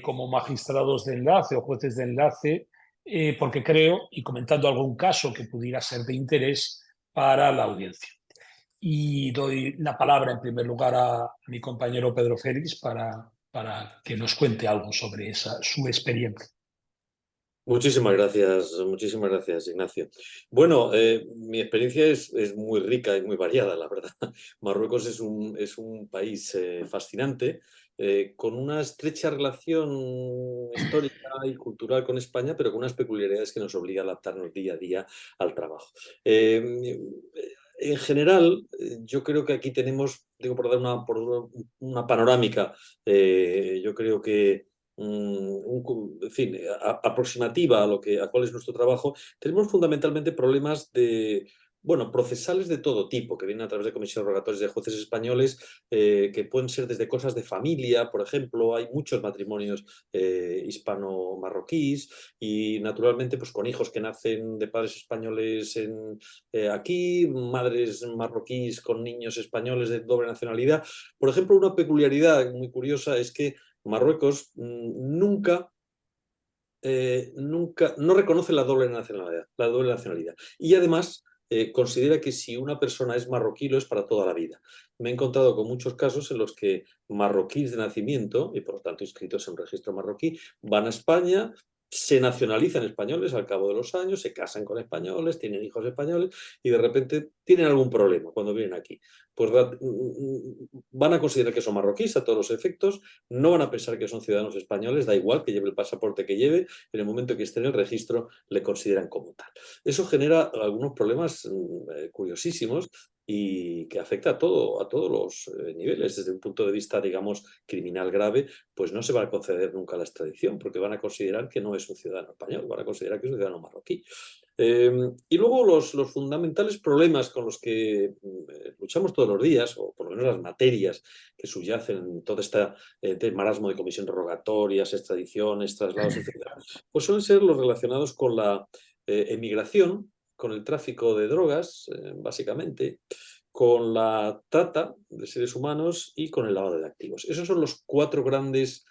como magistrados de enlace o jueces de enlace, porque creo, y comentando algún caso que pudiera ser de interés para la audiencia. Y doy la palabra en primer lugar a mi compañero Pedro Félix para que nos cuente algo sobre su experiencia. Muchísimas gracias, Ignacio. Bueno, mi experiencia es muy rica y muy variada, la verdad. Marruecos es un país fascinante, con una estrecha relación histórica y cultural con España, pero con unas peculiaridades que nos obligan a adaptarnos día a día al trabajo. En general, yo creo que aquí tenemos, digo, por dar una panorámica, yo creo que en fin, aproximativa a cuál es nuestro trabajo, tenemos fundamentalmente problemas procesales de todo tipo, que vienen a través de comisiones rogatorias de jueces españoles, que pueden ser desde cosas de familia, por ejemplo, hay muchos matrimonios hispano-marroquíes y naturalmente pues con hijos que nacen de padres españoles aquí, madres marroquíes con niños españoles de doble nacionalidad. Por ejemplo, una peculiaridad muy curiosa es que Marruecos nunca no reconoce la doble nacionalidad. Y además considera que si una persona es marroquí lo es para toda la vida. Me he encontrado con muchos casos en los que marroquíes de nacimiento, y por lo tanto inscritos en un registro marroquí, van a España, se nacionalizan españoles al cabo de los años, se casan con españoles, tienen hijos españoles y de repente tienen algún problema cuando vienen aquí. Pues van a considerar que son marroquíes a todos los efectos, no van a pensar que son ciudadanos españoles, da igual que lleve el pasaporte que lleve, en el momento que esté en el registro le consideran como tal. Eso genera algunos problemas curiosísimos y que afecta a todos los niveles. Desde un punto de vista, digamos, criminal grave, pues no se va a conceder nunca la extradición, porque van a considerar que no es un ciudadano español, van a considerar que es un ciudadano marroquí. Y luego los fundamentales problemas con los que luchamos todos los días, o por lo menos las materias que subyacen en todo este marasmo de comisiones rogatorias, extradiciones, traslados, etc., pues suelen ser los relacionados con la emigración, con el tráfico de drogas, básicamente, con la trata de seres humanos y con el lavado de activos. Esos son las cuatro grandes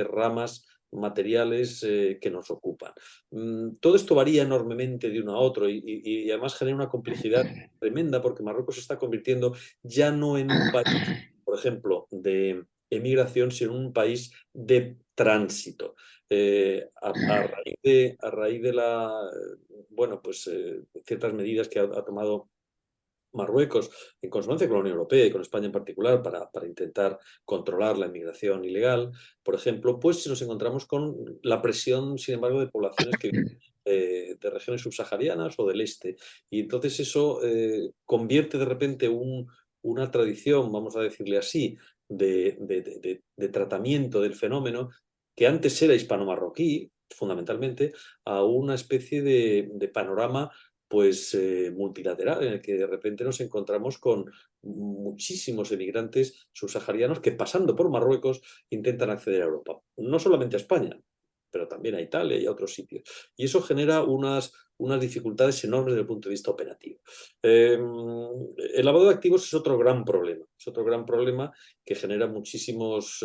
ramas materiales que nos ocupan. Todo esto varía enormemente de uno a otro y además genera una complejidad tremenda porque Marruecos se está convirtiendo ya no en un país, por ejemplo, de emigración, sino en un país de tránsito. A raíz de ciertas medidas que ha tomado Marruecos, en consonancia con la Unión Europea y con España en particular, para intentar controlar la inmigración ilegal, por ejemplo, pues nos encontramos con la presión, sin embargo, de poblaciones que vienen de regiones subsaharianas o del este. Y entonces eso convierte de repente una tradición, vamos a decirle así, de tratamiento del fenómeno que antes era hispano-marroquí, fundamentalmente, a una especie de panorama pues multilateral, en el que de repente nos encontramos con muchísimos emigrantes subsaharianos que pasando por Marruecos intentan acceder a Europa. No solamente a España, pero también a Italia y a otros sitios. Y eso genera unas dificultades enormes desde el punto de vista operativo. El lavado de activos es otro gran problema que genera muchísimas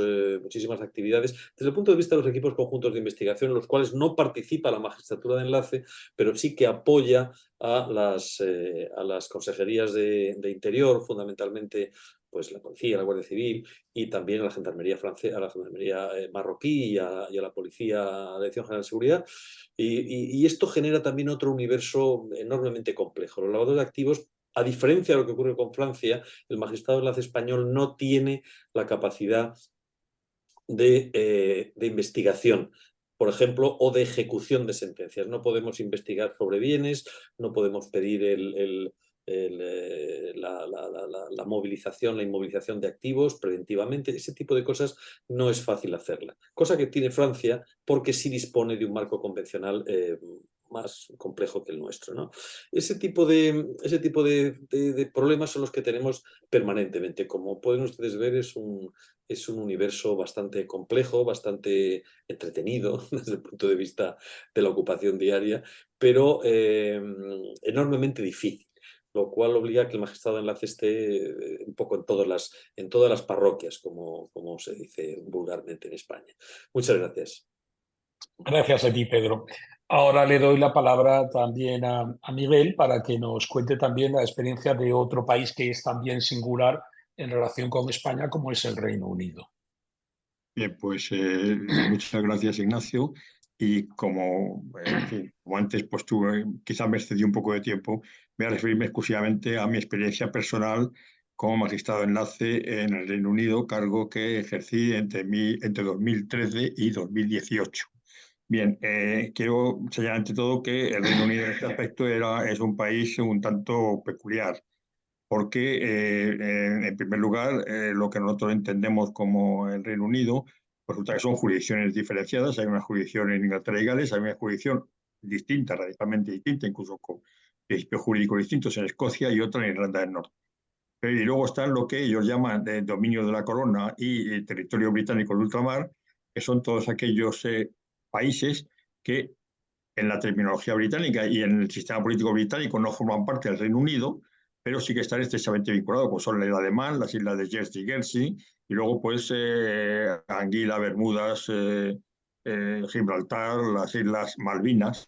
actividades desde el punto de vista de los equipos conjuntos de investigación, en los cuales no participa la magistratura de enlace, pero sí que apoya a las consejerías de Interior, fundamentalmente pues la policía, la Guardia Civil y también a la gendarmería francesa, a la gendarmería marroquí y a la policía, a la Dirección General de Seguridad. Y esto genera también otro universo enormemente complejo. Los lavadores de activos, a diferencia de lo que ocurre con Francia, el magistrado de enlace español no tiene la capacidad de investigación, por ejemplo, o de ejecución de sentencias. No podemos investigar sobre bienes, no podemos pedir la movilización, la inmovilización de activos preventivamente. Ese tipo de cosas no es fácil hacerla. Cosa que tiene Francia porque sí dispone de un marco convencional más complejo que el nuestro, ¿no? Ese tipo de problemas son los que tenemos permanentemente. Como pueden ustedes ver, es un universo bastante complejo, bastante entretenido desde el punto de vista de la ocupación diaria, pero enormemente difícil, lo cual obliga a que el magistrado de enlace esté un poco en todas las parroquias, como se dice vulgarmente en España. Muchas gracias. Gracias a ti, Pedro. Ahora le doy la palabra también a Miguel para que nos cuente también la experiencia de otro país que es también singular en relación con España, como es el Reino Unido. Bien, pues muchas gracias, Ignacio. Y en fin, como antes pues quizá me excedí un poco de tiempo, voy a referirme exclusivamente a mi experiencia personal como magistrado de enlace en el Reino Unido, cargo que ejercí entre 2013 y 2018. Bien, quiero señalar ante todo que el Reino Unido en este aspecto es un país un tanto peculiar, porque en primer lugar lo que nosotros entendemos como el Reino Unido, pues resulta que son jurisdicciones diferenciadas. Hay una jurisdicción en Inglaterra y Gales, hay una jurisdicción distinta, radicalmente distinta, incluso con principios jurídicos distintos en Escocia y otra en Irlanda del Norte. Y luego están lo que ellos llaman dominio de la corona y territorio británico de ultramar, que son todos aquellos países que en la terminología británica y en el sistema político británico no forman parte del Reino Unido, pero sí que están estrechamente vinculados, como son la isla de Man, las islas de Jersey y Guernsey, y luego pues Anguila, Bermudas, Gibraltar, las islas Malvinas,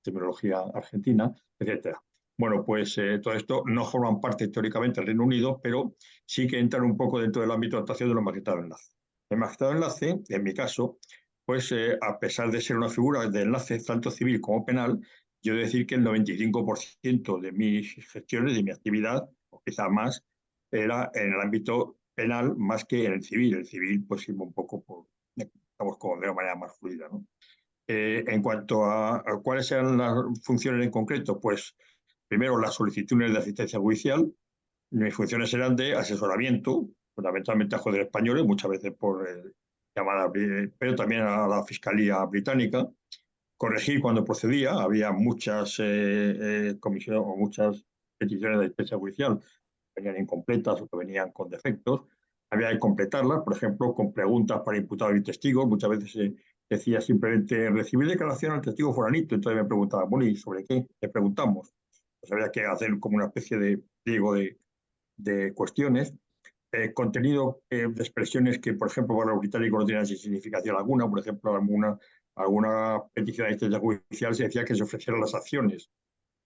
terminología argentina, etcétera. Bueno, pues todo esto no forman parte teóricamente del Reino Unido, pero sí que entran un poco dentro del ámbito de actuación de los magistrados de enlace. El magistrado de enlace, en mi caso, pues a pesar de ser una figura de enlace tanto civil como penal, yo he de decir que el 95% de mis gestiones, de mi actividad, o quizá más, era en el ámbito penal más que en el civil. El civil, pues, sirve un poco estamos como de una manera más fluida, ¿no? En cuanto a cuáles eran las funciones en concreto, pues primero las solicitudes de asistencia judicial. Mis funciones eran de asesoramiento, fundamentalmente a jueces españoles, muchas veces por llamada, pero también a la Fiscalía Británica. Corregir cuando procedía, había muchas comisiones o muchas peticiones de asistencia judicial que venían incompletas o que venían con defectos. Había que completarlas, por ejemplo, con preguntas para imputados y testigos. Muchas veces decía simplemente recibir declaración al testigo fulanito. Entonces me preguntaba, bueno, ¿y sobre qué? Le preguntamos. Pues había que hacer como una especie de pliego de cuestiones. Contenido de expresiones que, por ejemplo, para los británicos no tenían significación alguna. Por ejemplo, alguna petición de asistencia judicial se decía que se ofrecieran las acciones.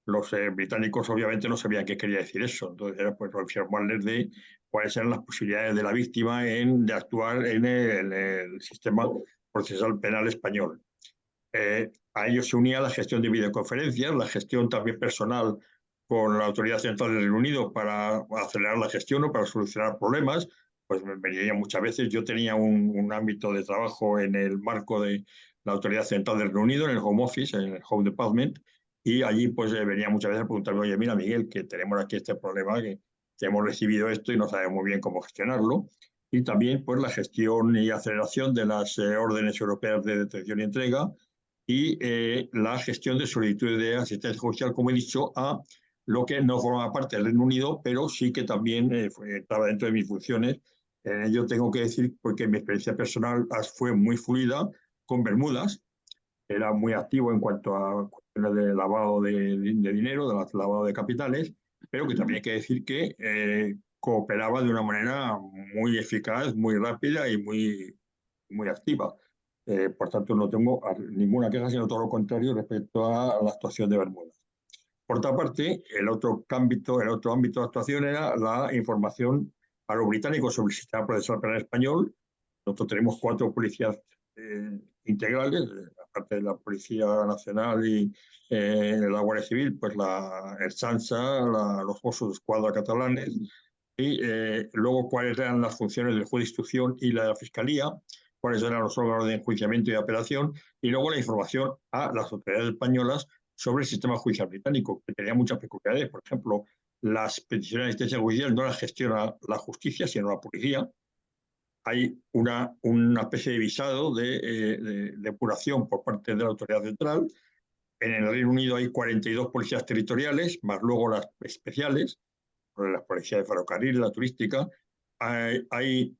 Los británicos obviamente no sabían qué quería decir eso, entonces era pues informarles de cuáles eran las posibilidades de la víctima de actuar en el sistema procesal penal español. A ello se unía la gestión de videoconferencias, la gestión también personal con la Autoridad Central del Reino Unido para acelerar la gestión o para solucionar problemas. Pues me venía muchas veces, yo tenía un ámbito de trabajo en el marco de la Autoridad Central del Reino Unido, en el Home Office, en el Home Department, y allí pues venía muchas veces a preguntarme, oye, mira Miguel, que tenemos aquí este problema, que hemos recibido esto y no sabemos muy bien cómo gestionarlo. Y también pues la gestión y aceleración de las órdenes europeas de detención y entrega, y la gestión de solicitudes de asistencia judicial, como he dicho, a lo que no formaba parte del Reino Unido, pero sí que también estaba dentro de mis funciones. En ello tengo que decir, porque mi experiencia personal fue muy fluida con Bermudas, era muy activo en cuanto a cuestiones de lavado de dinero, de lavado de capitales, pero que también hay que decir que cooperaba de una manera muy eficaz, muy rápida y muy activa. Por tanto, no tengo ninguna queja, sino todo lo contrario respecto a la actuación de Bermudas. Por otra parte, el otro ámbito de actuación era la información a los británicos sobre el sistema procesal penal español. Nosotros tenemos 4 policías integrales, aparte de la Policía Nacional y la Guardia Civil, pues la Ertzaintza, los Mossos d'Esquadra catalanes, y luego cuáles eran las funciones del juez de instrucción y la de la Fiscalía, cuáles eran los órganos de enjuiciamiento y de apelación, y luego la información a las autoridades españolas sobre el sistema judicial británico, que tenía muchas peculiaridades. Por ejemplo, las peticiones de asistencia judicial no las gestiona la justicia, sino la policía. Hay una especie de visado de depuración por parte de la autoridad central. En el Reino Unido hay 42 policías territoriales, más luego las especiales, las policías de ferrocarril, la turística. Hay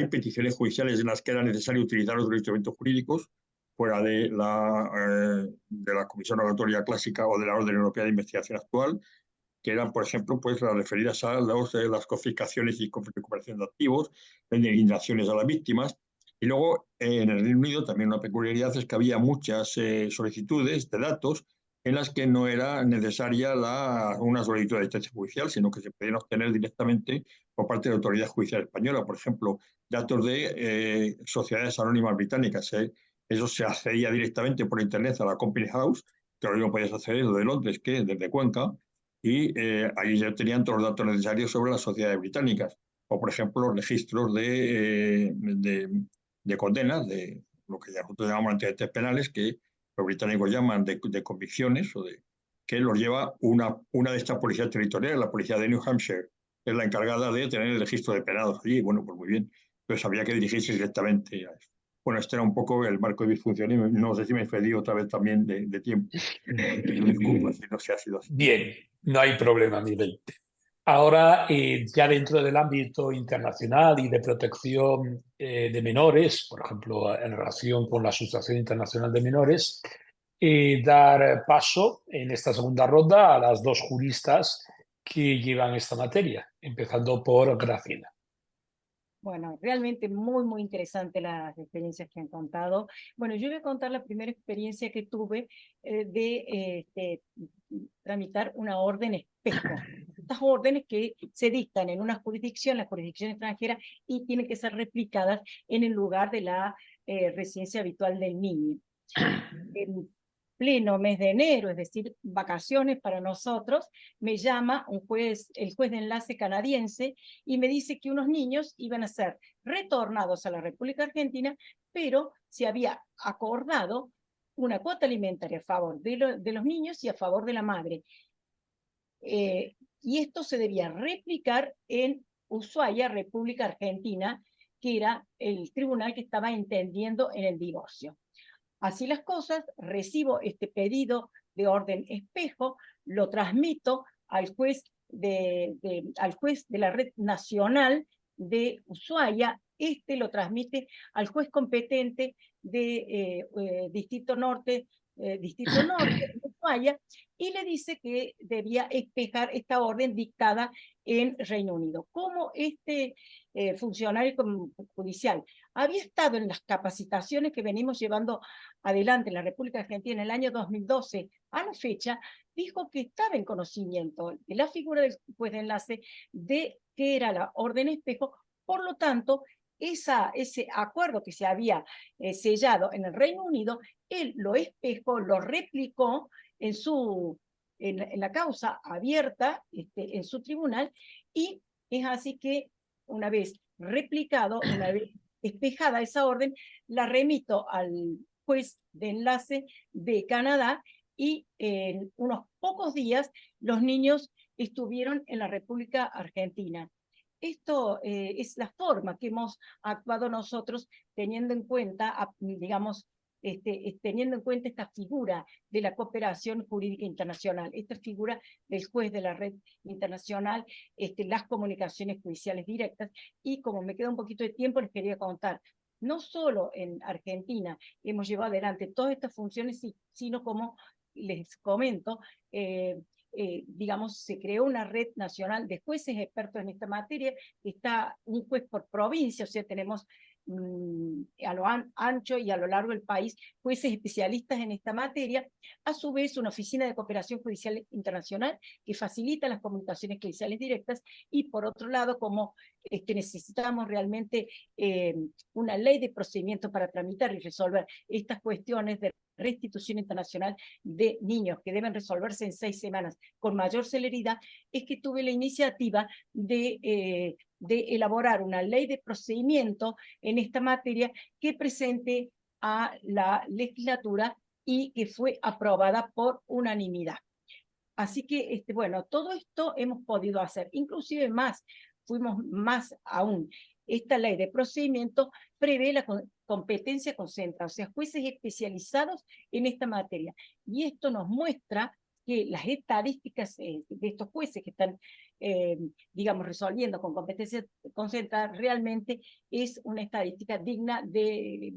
peticiones judiciales en las que era necesario utilizar otros instrumentos jurídicos, fuera de la Comisión Rogatoria Clásica o de la Orden Europea de Investigación actual, que eran, por ejemplo, pues las referidas a las confiscaciones y recuperación de activos, las indemnizaciones a las víctimas. Y luego, en el Reino Unido, también una peculiaridad es que había muchas solicitudes de datos en las que no era necesaria una solicitud de asistencia judicial, sino que se podían obtener directamente por parte de la autoridad judicial española. Por ejemplo, datos de sociedades anónimas británicas. Eso se accedía directamente por Internet a la Company House, que lo mismo podías acceder desde Londres que desde Cuenca, y ahí ya tenían todos los datos necesarios sobre las sociedades británicas. O, por ejemplo, los registros de condenas, de lo que nosotros llamamos antecedentes penales, que los británicos llaman de convicciones, que los lleva una de estas policías territoriales, la policía de New Hampshire, que es la encargada de tener el registro de penados allí. Bueno, pues muy bien. Entonces había que dirigirse directamente a eso. Bueno, este era un poco el marco de disfunción y no sé si me excedí otra vez también de tiempo. Disculpa si no se ha sido así. Bien, no hay problema, Miguel. Ahora, ya dentro del ámbito internacional y de protección de menores, por ejemplo, en relación con la Asociación Internacional de Menores, dar paso en esta segunda ronda a las dos juristas que llevan esta materia, empezando por Graciela. Bueno, realmente muy interesante las experiencias que han contado. Bueno, yo voy a contar la primera experiencia que tuve de tramitar una orden espejo. Estas órdenes que se dictan en una jurisdicción, la jurisdicción extranjera, y tienen que ser replicadas en el lugar de la residencia habitual del niño. En pleno mes de enero, es decir, vacaciones para nosotros, me llama el juez de enlace canadiense y me dice que unos niños iban a ser retornados a la República Argentina, pero se había acordado una cuota alimentaria a favor de los niños y a favor de la madre. Y esto se debía replicar en Ushuaia, República Argentina, que era el tribunal que estaba entendiendo en el divorcio. Así las cosas, recibo este pedido de orden espejo, lo transmito al juez de la Red Nacional de Ushuaia, lo transmite al juez competente de Distrito Norte de Ushuaia, y le dice que debía espejar esta orden dictada en Reino Unido. Como este funcionario judicial había estado en las capacitaciones que venimos llevando adelante en la República Argentina en el año 2012 a la fecha, dijo que estaba en conocimiento de la figura del juez de enlace, de que era la orden espejo. Por lo tanto, ese acuerdo que se había sellado en el Reino Unido, él lo espejó, lo replicó en la causa abierta en su tribunal, y es así que una vez replicado, una vez despejada esa orden, la remito al juez de enlace de Canadá, y en unos pocos días los niños estuvieron en la República Argentina. Esto es la forma que hemos actuado nosotros, teniendo en cuenta, digamos, teniendo en cuenta esta figura de la cooperación jurídica internacional, esta figura del juez de la red internacional, las comunicaciones judiciales directas. Y como me queda un poquito de tiempo, les quería contar, no solo en Argentina hemos llevado adelante todas estas funciones, sino, como les comento, digamos, se creó una red nacional de jueces expertos en esta materia. Está un juez por provincia, o sea, tenemos a lo ancho y a lo largo del país jueces especialistas en esta materia. A su vez, una oficina de cooperación judicial internacional que facilita las comunicaciones judiciales directas. Y por otro lado, como necesitamos realmente una ley de procedimiento para tramitar y resolver estas cuestiones de restitución internacional de niños que deben resolverse en 6 semanas con mayor celeridad, es que tuve la iniciativa de elaborar una ley de procedimiento en esta materia que presente a la legislatura y que fue aprobada por unanimidad. Así que, bueno, todo esto hemos podido hacer, inclusive más, fuimos más aún. Esta ley de procedimiento prevé la competencia concentrada, o sea, jueces especializados en esta materia. Y esto nos muestra que las estadísticas de estos jueces que están, digamos, resolviendo con competencia concentrada, realmente es una estadística digna de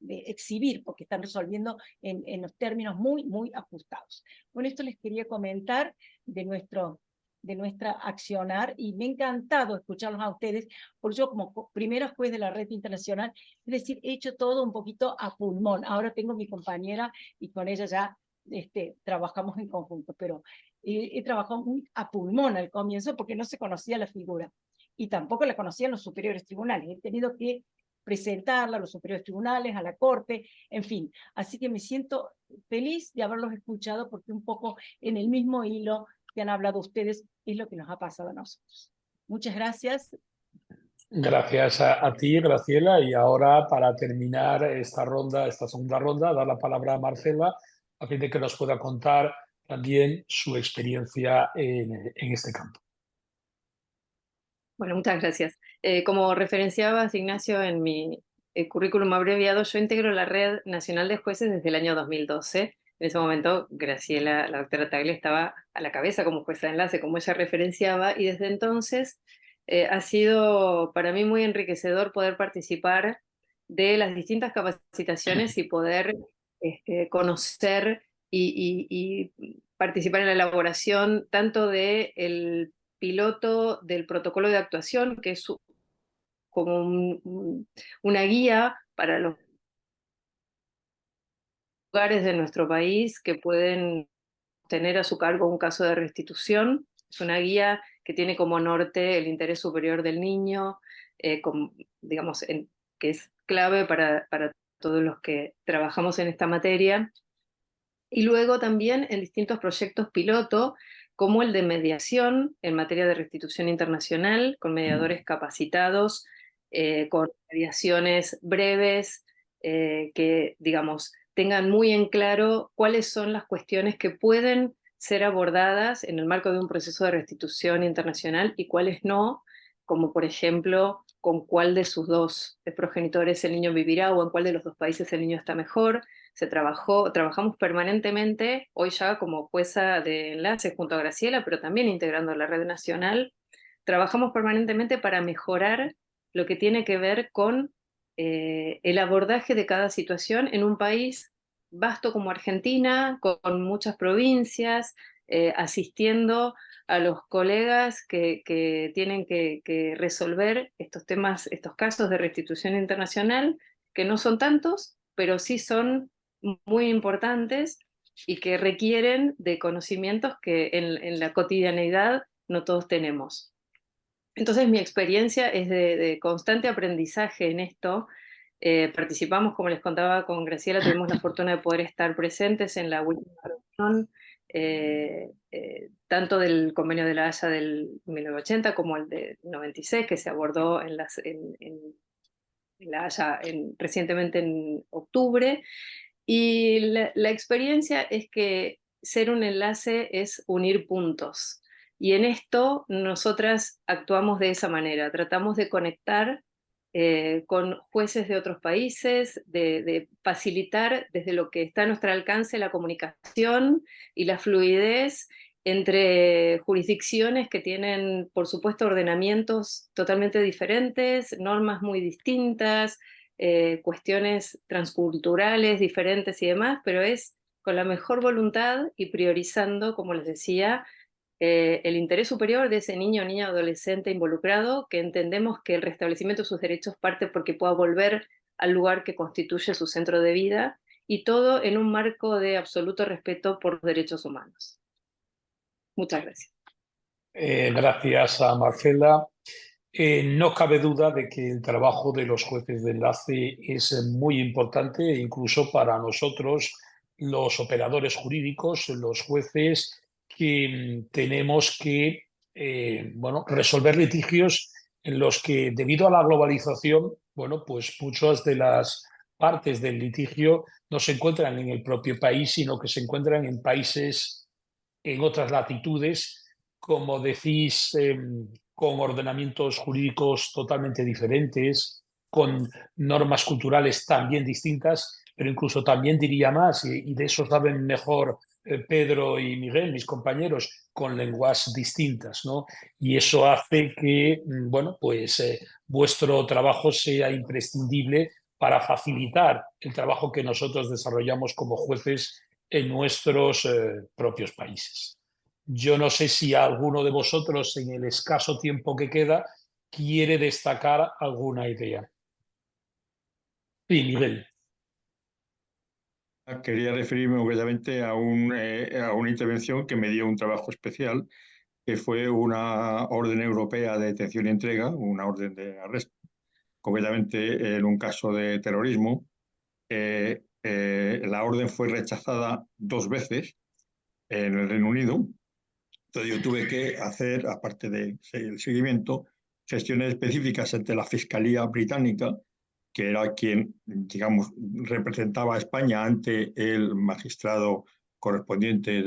exhibir, porque están resolviendo en los términos muy, muy ajustados. Bueno, esto les quería comentar de nuestra accionar, y me ha encantado escucharlos a ustedes, porque yo como primera juez de la red internacional, es decir, he hecho todo un poquito a pulmón. Ahora tengo mi compañera y con ella ya trabajamos en conjunto, pero he trabajado muy a pulmón al comienzo porque no se conocía la figura y tampoco la conocían los superiores tribunales. He tenido que presentarla a los superiores tribunales, a la corte, en fin. Así que me siento feliz de haberlos escuchado, porque un poco en el mismo hilo que han hablado ustedes es lo que nos ha pasado a nosotros. Muchas gracias. Gracias a ti, Graciela. Y ahora, para terminar esta segunda ronda, dar la palabra a Marcela, a fin de que nos pueda contar también su experiencia en este campo. Bueno, muchas gracias. Como referenciabas, Ignacio, en mi currículum abreviado, yo integro la Red Nacional de Jueces desde el año 2012. En ese momento, Graciela, la doctora Tagle, estaba a la cabeza como jueza de enlace, como ella referenciaba, y desde entonces ha sido para mí muy enriquecedor poder participar de las distintas capacitaciones y poder conocer y participar en la elaboración tanto del piloto del protocolo de actuación, que es como una guía para los lugares de nuestro país que pueden tener a su cargo un caso de restitución. Es una guía que tiene como norte el interés superior del niño, digamos, que es clave para todos los que trabajamos en esta materia. Y luego también en distintos proyectos piloto, como el de mediación en materia de restitución internacional, con mediadores capacitados, con mediaciones breves, que, digamos, tengan muy en claro cuáles son las cuestiones que pueden ser abordadas en el marco de un proceso de restitución internacional y cuáles no, como por ejemplo, con cuál de sus dos progenitores el niño vivirá o en cuál de los dos países el niño está mejor. Trabajamos permanentemente, hoy ya como jueza de enlace junto a Graciela, pero también integrando la red nacional, trabajamos permanentemente para mejorar lo que tiene que ver con el abordaje de cada situación en un país vasto como Argentina, con muchas provincias, asistiendo a los colegas que tienen que resolver estos temas, estos casos de restitución internacional, que no son tantos, pero sí son muy importantes y que requieren de conocimientos que en la cotidianeidad no todos tenemos. Entonces mi experiencia es de constante aprendizaje en esto. Participamos, como les contaba con Graciela, tuvimos la fortuna de poder estar presentes en la última reunión, tanto del convenio de la Haya del 1980 como el de 96, que se abordó en la Haya recientemente en octubre. Y la experiencia es que ser un enlace es unir puntos. Y en esto nosotras actuamos de esa manera, tratamos de conectar con jueces de otros países, de facilitar desde lo que está a nuestro alcance la comunicación y la fluidez entre jurisdicciones que tienen, por supuesto, ordenamientos totalmente diferentes, normas muy distintas, cuestiones transculturales diferentes y demás, pero es con la mejor voluntad y priorizando, como les decía, el interés superior de ese niño o niña adolescente involucrado, que entendemos que el restablecimiento de sus derechos parte porque pueda volver al lugar que constituye su centro de vida, y todo en un marco de absoluto respeto por los derechos humanos. Muchas gracias. Gracias a Marcela. No cabe duda de que el trabajo de los jueces de enlace es muy importante, incluso para nosotros, los operadores jurídicos, los jueces que tenemos que resolver litigios en los que, debido a la globalización, pues muchas de las partes del litigio no se encuentran en el propio país, sino que se encuentran en países en otras latitudes, como decís, con ordenamientos jurídicos totalmente diferentes, con normas culturales también distintas, pero incluso también diría más, y de eso saben mejor Pedro y Miguel, mis compañeros, con lenguas distintas, ¿no? Y eso hace que, bueno, pues vuestro trabajo sea imprescindible para facilitar el trabajo que nosotros desarrollamos como jueces en nuestros propios países. Yo no sé si alguno de vosotros, en el escaso tiempo que queda, quiere destacar alguna idea. Sí, Miguel. Quería referirme obviamente a una intervención que me dio un trabajo especial, que fue una orden europea de detención y entrega, una orden de arresto, concretamente en un caso de terrorismo. La orden fue rechazada 2 veces en el Reino Unido. Entonces yo tuve que hacer, aparte del seguimiento, gestiones específicas ante la Fiscalía Británica, que era quien, digamos, representaba a España ante el magistrado correspondiente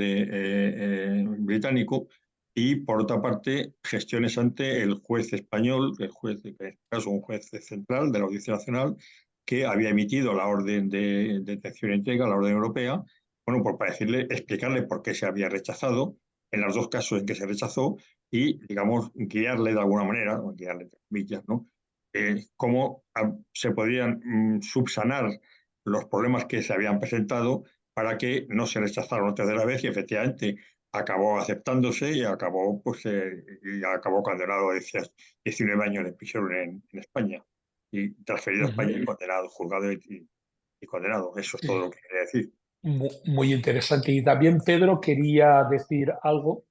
británico, y por otra parte, gestiones ante el juez español, el juez, en este caso un juez central de la Audiencia Nacional, que había emitido la orden de detención y entrega, la orden europea, bueno, por explicarle por qué se había rechazado en los 2 casos en que se rechazó, y, digamos, guiarle de alguna manera, guiarle entre comillas, ¿no? Cómo se podrían subsanar los problemas que se habían presentado para que no se rechazaran otra vez, y efectivamente acabó aceptándose y acabó, condenado a 19 años de prisión en España, y transferido a España y condenado, juzgado y condenado. Eso es todo lo que quería decir. Muy interesante. Y también Pedro quería decir algo.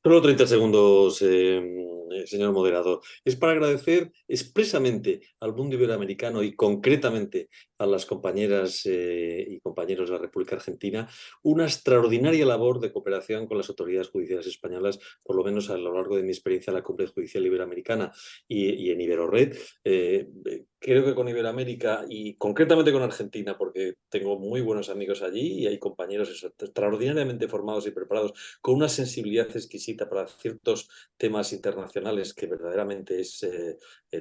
Solo 30 segundos, señor moderador. Es para agradecer expresamente al mundo iberoamericano y concretamente a las compañeras y compañeros de la República Argentina una extraordinaria labor de cooperación con las autoridades judiciales españolas, por lo menos a lo largo de mi experiencia en la Cumbre Judicial Iberoamericana y en Iberored. Creo que con Iberoamérica y concretamente con Argentina, porque tengo muy buenos amigos allí y hay compañeros extraordinariamente formados y preparados con una sensibilidad exquisita para ciertos temas internacionales que verdaderamente es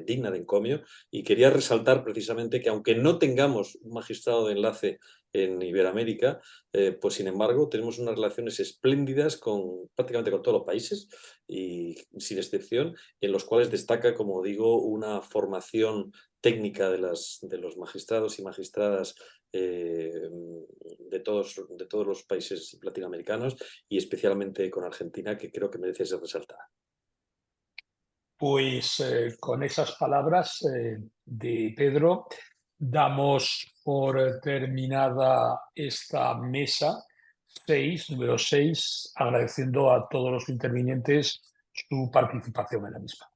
digna de encomio. Y quería resaltar precisamente que aunque no tengamos un magistrado de enlace en Iberoamérica, pues sin embargo tenemos unas relaciones espléndidas prácticamente con todos los países y sin excepción, en los cuales destaca, como digo, una formación técnica de los magistrados y magistradas de todos los países latinoamericanos y especialmente con Argentina, que creo que merece ser resaltada. Pues con esas palabras de Pedro, damos por terminada esta mesa número 6, agradeciendo a todos los intervinientes su participación en la misma.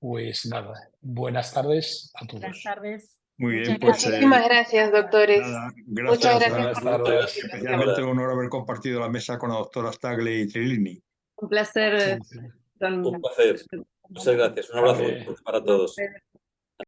Pues nada, buenas tardes a todos. Buenas tardes. Muy bien, Muchas pues gracias. Muchísimas gracias, doctores. nada, Muchas gracias. gracias por la tardes. participación. Especialmente un honor haber compartido la mesa con la doctora Stagley y Trillini. Un placer. Sí, sí. Don Un placer. Muchas gracias. Un abrazo muy fuerte para todos.